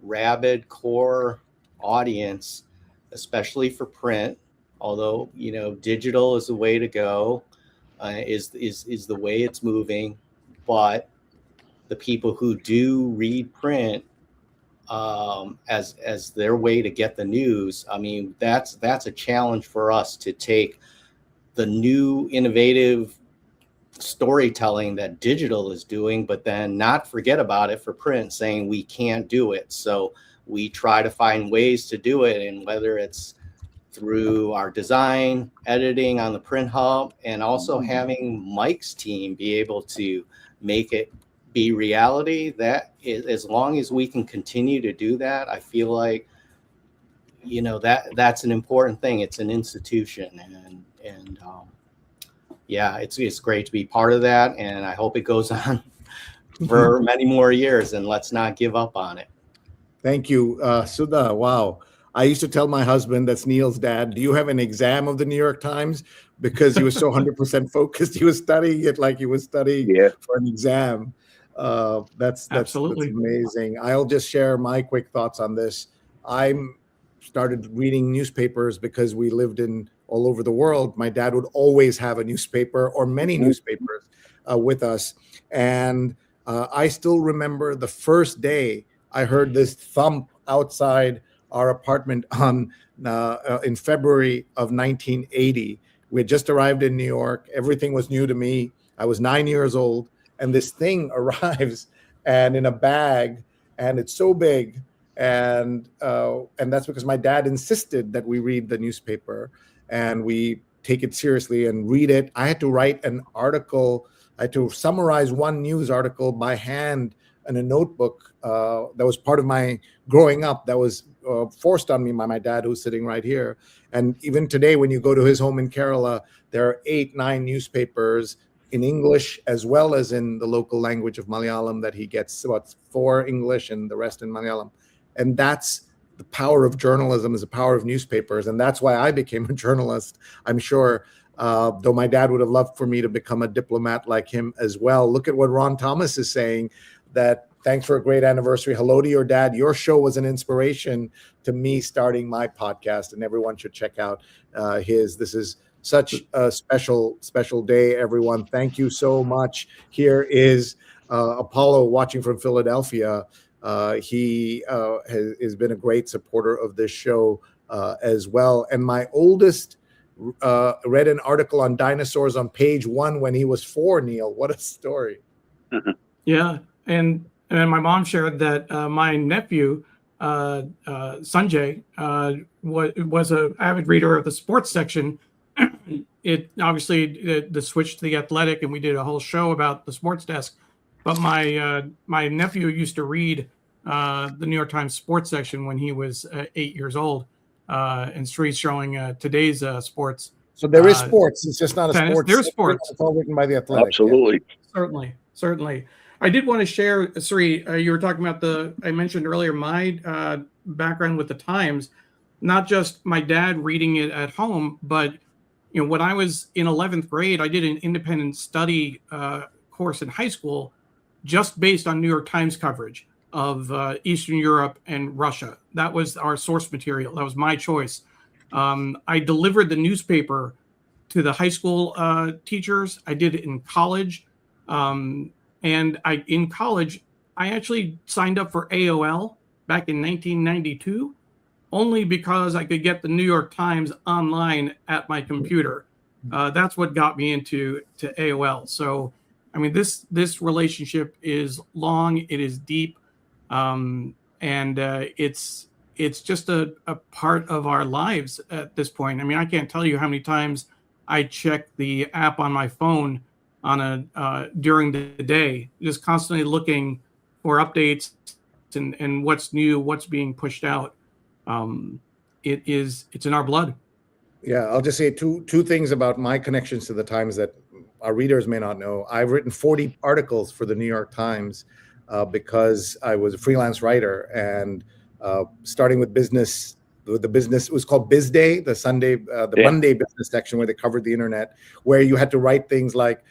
rabid core audience, especially for print, although, digital is the way to go, is the way it's moving. But the people who do read print as their way to get the news, I mean, that's a challenge for us to take the new innovative storytelling that digital is doing, but then not forget about it for print, saying we can't do it. So we try to find ways to do it, and whether it's through our design, editing on the print hub, and also having Mike's team be able to make it be reality. That is, as long as we can continue to do that, I feel like that's an important thing. It's an institution, and it's great to be part of that, and I hope it goes on for many more years, and let's not give up on it. Thank you, Sudha. Wow. I used to tell my husband, that's Neil's dad, do you have an exam of the New York Times? Because he was so 100% focused. He was studying it like he was studying for an exam. That's amazing. I'll just share my quick thoughts on this. I started reading newspapers because we lived all over the world. My dad would always have a newspaper or many newspapers with us. And I still remember the first day I heard this thump outside our apartment in February of 1980. We had just arrived in New York. Everything was new to me. I was 9 years old, and this thing arrives and in a bag, and it's so big. And that's because my dad insisted that we read the newspaper and we take it seriously and read it. I had to write an article. I had to summarize one news article by hand in a notebook that was part of my growing up, that was forced on me by my dad, who's sitting right here. And even today, when you go to his home in Kerala, there are 8-9 newspapers in English as well as in the local language of Malayalam that he gets, 4 English and the rest in Malayalam. And that's the power of journalism, is the power of newspapers. And that's why I became a journalist. I'm sure though my dad would have loved for me to become a diplomat like him as well. Look at what Ron Thomas is saying, that thanks for a great anniversary. Hello to your dad. Your show was an inspiration to me starting my podcast, and everyone should check out his. This is such a special day, everyone. Thank you so much. Here is Apollo watching from Philadelphia. He has been a great supporter of this show as well. And my oldest read an article on dinosaurs on page 1 when he was 4, Neil. What a story. Yeah. And my mom shared that my nephew, Sanjay, was an avid reader of the sports section. It obviously the switch to the Athletic, and we did a whole show about the sports desk. But my nephew used to read the New York Times sports section when he was 8 years old, and Sri's showing today's sports. So there is sports. It's just not a tennis. sports. There's sports. It's all written by the Athletic. Absolutely. Yeah. Certainly. I did want to share, Sri, you were talking about I mentioned earlier, my background with the Times, not just my dad reading it at home, but when I was in 11th grade, I did an independent study course in high school just based on New York Times coverage of Eastern Europe and Russia. That was our source material. That was my choice. I delivered the newspaper to the high school teachers. I did it in college. And in college, I actually signed up for AOL back in 1992, only because I could get the New York Times online at my computer. That's what got me into AOL. So, I mean, this relationship is long, it is deep, and it's just a part of our lives at this point. I mean, I can't tell you how many times I check the app on my phone during the day, just constantly looking for updates and what's new, what's being pushed out. It's in our blood. Yeah, I'll just say two things about my connections to the Times that our readers may not know. I've written 40 articles for the New York Times because I was a freelance writer, and starting with business. The business, it was called Biz Day, the Monday business section where they covered the internet, where you had to write things like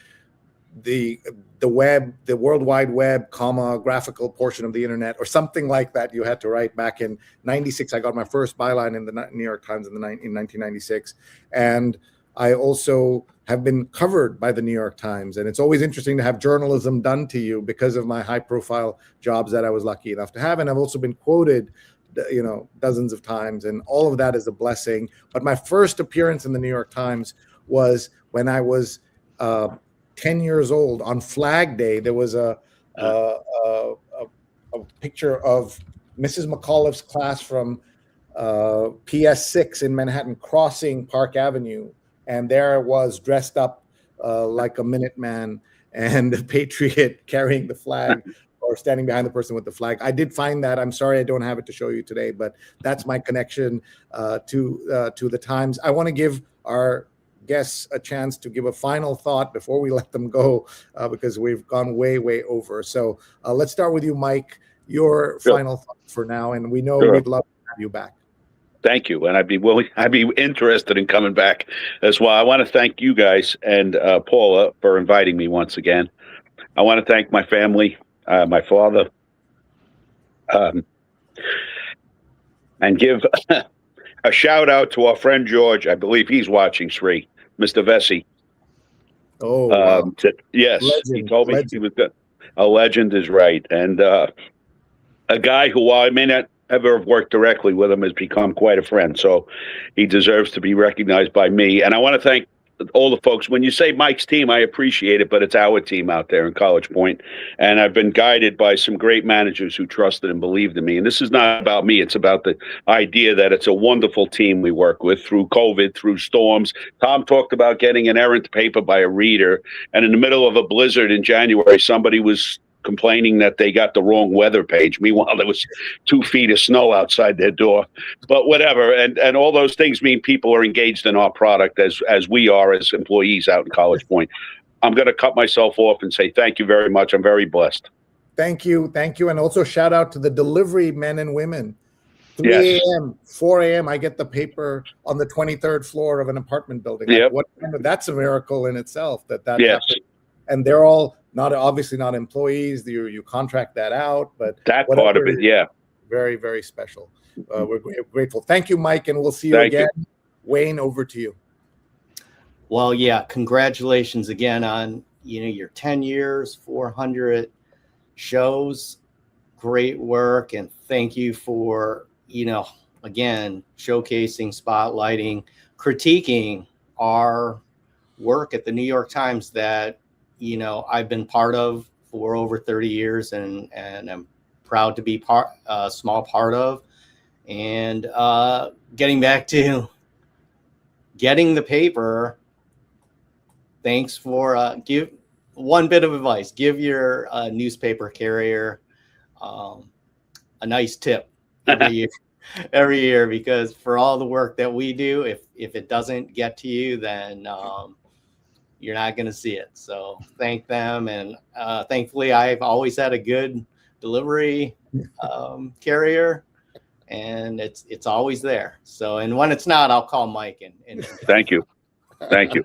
the web, the World Wide Web, graphical portion of the internet, or something like that. You had to write. Back in '96, I got my first byline in the New York Times in 1996, and I also have been covered by the New York Times. And it's always interesting to have journalism done to you because of my high-profile jobs that I was lucky enough to have, and I've also been quoted dozens of times, and all of that is a blessing. But my first appearance in the New York Times was when I was 10 years old. On Flag Day, there was a picture of Mrs. McAuliffe's class from PS6 in Manhattan crossing Park Avenue, and there I was dressed up like a Minuteman and a patriot carrying the flag or standing behind the person with the flag. I did find that. I'm sorry I don't have it to show you today, but that's my connection to the Times. I want to give our guests a chance to give a final thought before we let them go, because we've gone way over. So let's start with you, Mike. Your final thought for now, and we know we'd love to have you back. Thank you, and I'd be interested in coming back as well. I want to thank you guys and Paula for inviting me once again. I want to thank my family, my father, and give a shout out to our friend George. I believe he's watching, Sri, Mr. Vesey. Oh, wow. Yes, Legend. he told me he was good. A legend is right, and a guy who, while I may not ever have worked directly with him, has become quite a friend. So he deserves to be recognized by me. And I want to thank all the folks. When you say Mike's team, I appreciate it, but it's our team out there in College Point. And I've been guided by some great managers who trusted and believed in me. And this is not about me. It's about the idea that it's a wonderful team we work with through COVID, through storms. Tom talked about getting an errant paper by a reader. And in the middle of a blizzard in January, somebody was complaining that they got the wrong weather page. Meanwhile, there was 2 feet of snow outside their door. But whatever, and all those things mean people are engaged in our product as we are as employees out in College Point. I'm going to cut myself off and say thank you very much. I'm very blessed. Thank you, and also shout out to the delivery men and women 3 Yes. a.m., 4 a.m., I get the paper on the 23rd floor of an apartment building. Yep. That's a miracle in itself that Yes. happened. And they're all obviously not employees. You contract that out, but That part of whatever it, yeah. very, very special. We're grateful. Thank you, Mike, and we'll see you Thank again. you. Wayne, over to you. Well, yeah, congratulations again on your 10 years, 400 shows. Great work, and thank you for again showcasing, spotlighting, critiquing our work at the New York Times that I've been part of for over 30 years, and I'm proud to be a small part of. And getting back to getting the paper, thanks for give one bit of advice: give your newspaper carrier a nice tip every year, because for all the work that we do, if it doesn't get to you, then you're not going to see it. So thank them, and thankfully I've always had a good delivery carrier, and it's always there. So, and when it's not, I'll call Mike and Thank you. Thank you.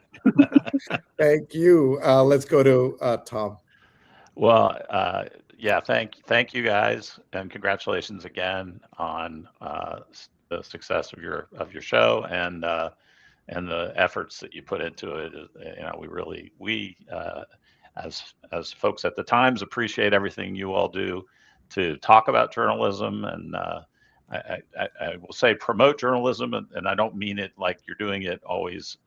Thank you. Let's go to Tom. Well, yeah, thank you guys, and congratulations again on the success of your show and the efforts that you put into it. We as folks at the Times appreciate everything you all do to talk about journalism, and I will say promote journalism, and I don't mean it like you're doing it always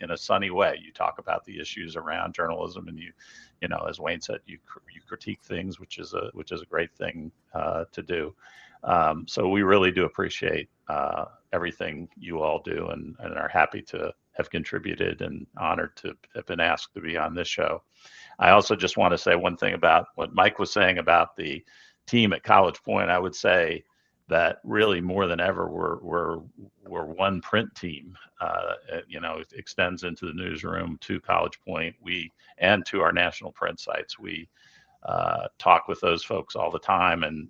in a sunny way. You talk about the issues around journalism, and as Wayne said, you critique things, which is a great thing to do. So we really do appreciate everything you all do, and are happy to have contributed and honored to have been asked to be on this show. I also just want to say one thing about what Mike was saying about the team at College Point. I would say that really more than ever, we're one print team. It extends into the newsroom, to College Point, and to our national print sites. We talk with those folks all the time, and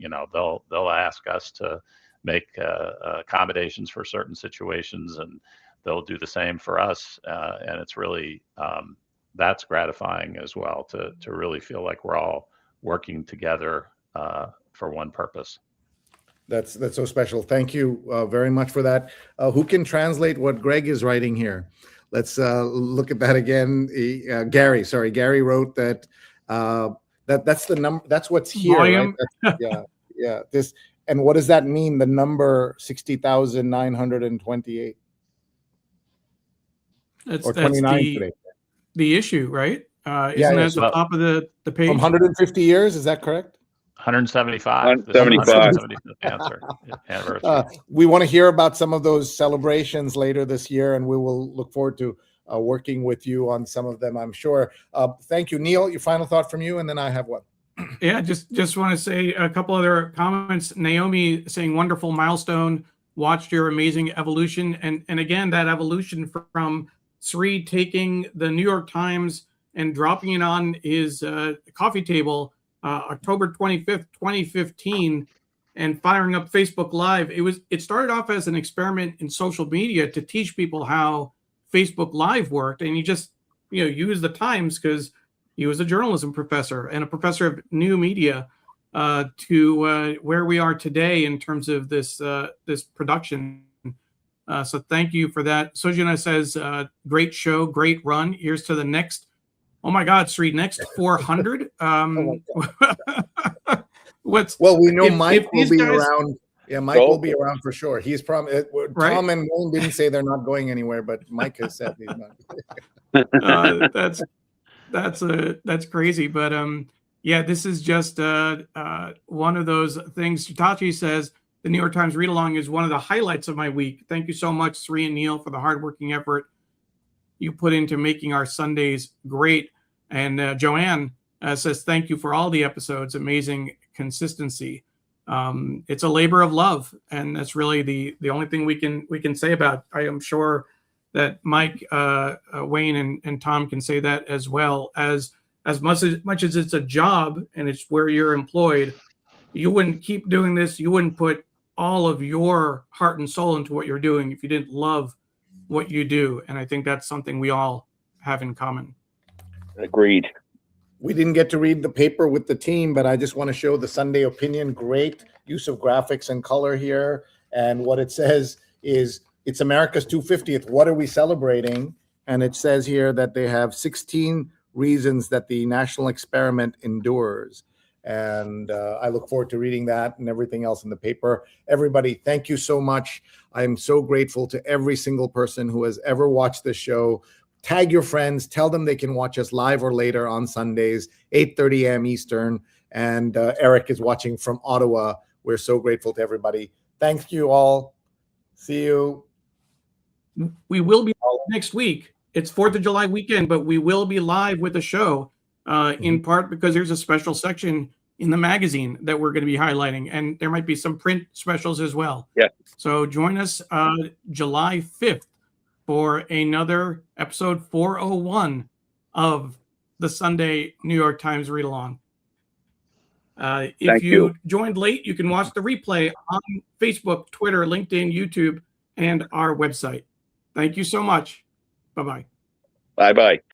they'll ask us to make accommodations for certain situations, and they'll do the same for us. And it's really that's gratifying as well, to really feel like we're all working together for one purpose. That's so special. Thank you very much for that. Who can translate what Greg is writing here? Let's look at that again. Gary wrote that that's the number. That's what's here. Volume. Right? Yeah. This, and what does that mean? The number 60,928 or 29 today. The issue, right? Isn't Yeah, that the top of the page? From 150 years, is that correct? 175. 175. 175th anniversary. We want to hear about some of those celebrations later this year, and we will look forward to working with you on some of them, I'm sure. Thank you. Neil, your final thought from you, and then I have one. Yeah, just want to say a couple other comments. Naomi saying, wonderful milestone, watched your amazing evolution. And again, that evolution from Sri taking the New York Times and dropping it on his coffee table October 25th, 2015, and firing up Facebook Live. It started off as an experiment in social media to teach people how Facebook Live worked. And he just, used the Times because he was a journalism professor and a professor of new media to where we are today in terms of this production. So thank you for that. Sojana says, great show, great run. Here's to the next. Oh my God, Sri, next 400. Well, we know Mike will be around. Yeah, Mike will be around for sure. He's probably right? Tom and Wayne didn't say they're not going anywhere, but Mike has said he's not. That's crazy. But yeah, this is just one of those things. Tachi says the New York Times read along is one of the highlights of my week. Thank you so much, Sri and Neil, for the hardworking effort you put into making our Sundays great. And Joanne says, thank you for all the episodes. Amazing consistency. It's a labor of love. And that's really the only thing we can say about it. I am sure that Mike, Wayne, and Tom can say that as well. As much as it's a job and it's where you're employed, you wouldn't keep doing this. You wouldn't put all of your heart and soul into what you're doing if you didn't love what you do. And I think that's something we all have in common. Agreed. We didn't get to read the paper with the team, but I just want to show the Sunday opinion. Great use of graphics and color here. And what it says is, it's America's 250th. What are we celebrating? And it says here that they have 16 reasons that the national experiment endures. And I look forward to reading that and everything else in the paper. Everybody, thank you so much. I'm so grateful to every single person who has ever watched this show. Tag your friends, tell them they can watch us live or later on Sundays, 8:30 a.m. Eastern. And Eric is watching from Ottawa. We're so grateful to everybody. Thank you all. See you. We will be next week. It's 4th of July weekend, but we will be live with the show in part because there's a special section in the magazine that we're going to be highlighting, and there might be some print specials as well. Yeah. So join us July 5th for another episode 401 of the Sunday New York Times Read Along. If Thank you. joined late, you can watch the replay on Facebook, Twitter, LinkedIn, YouTube, and our website. Thank you so much. Bye-bye. Bye-bye.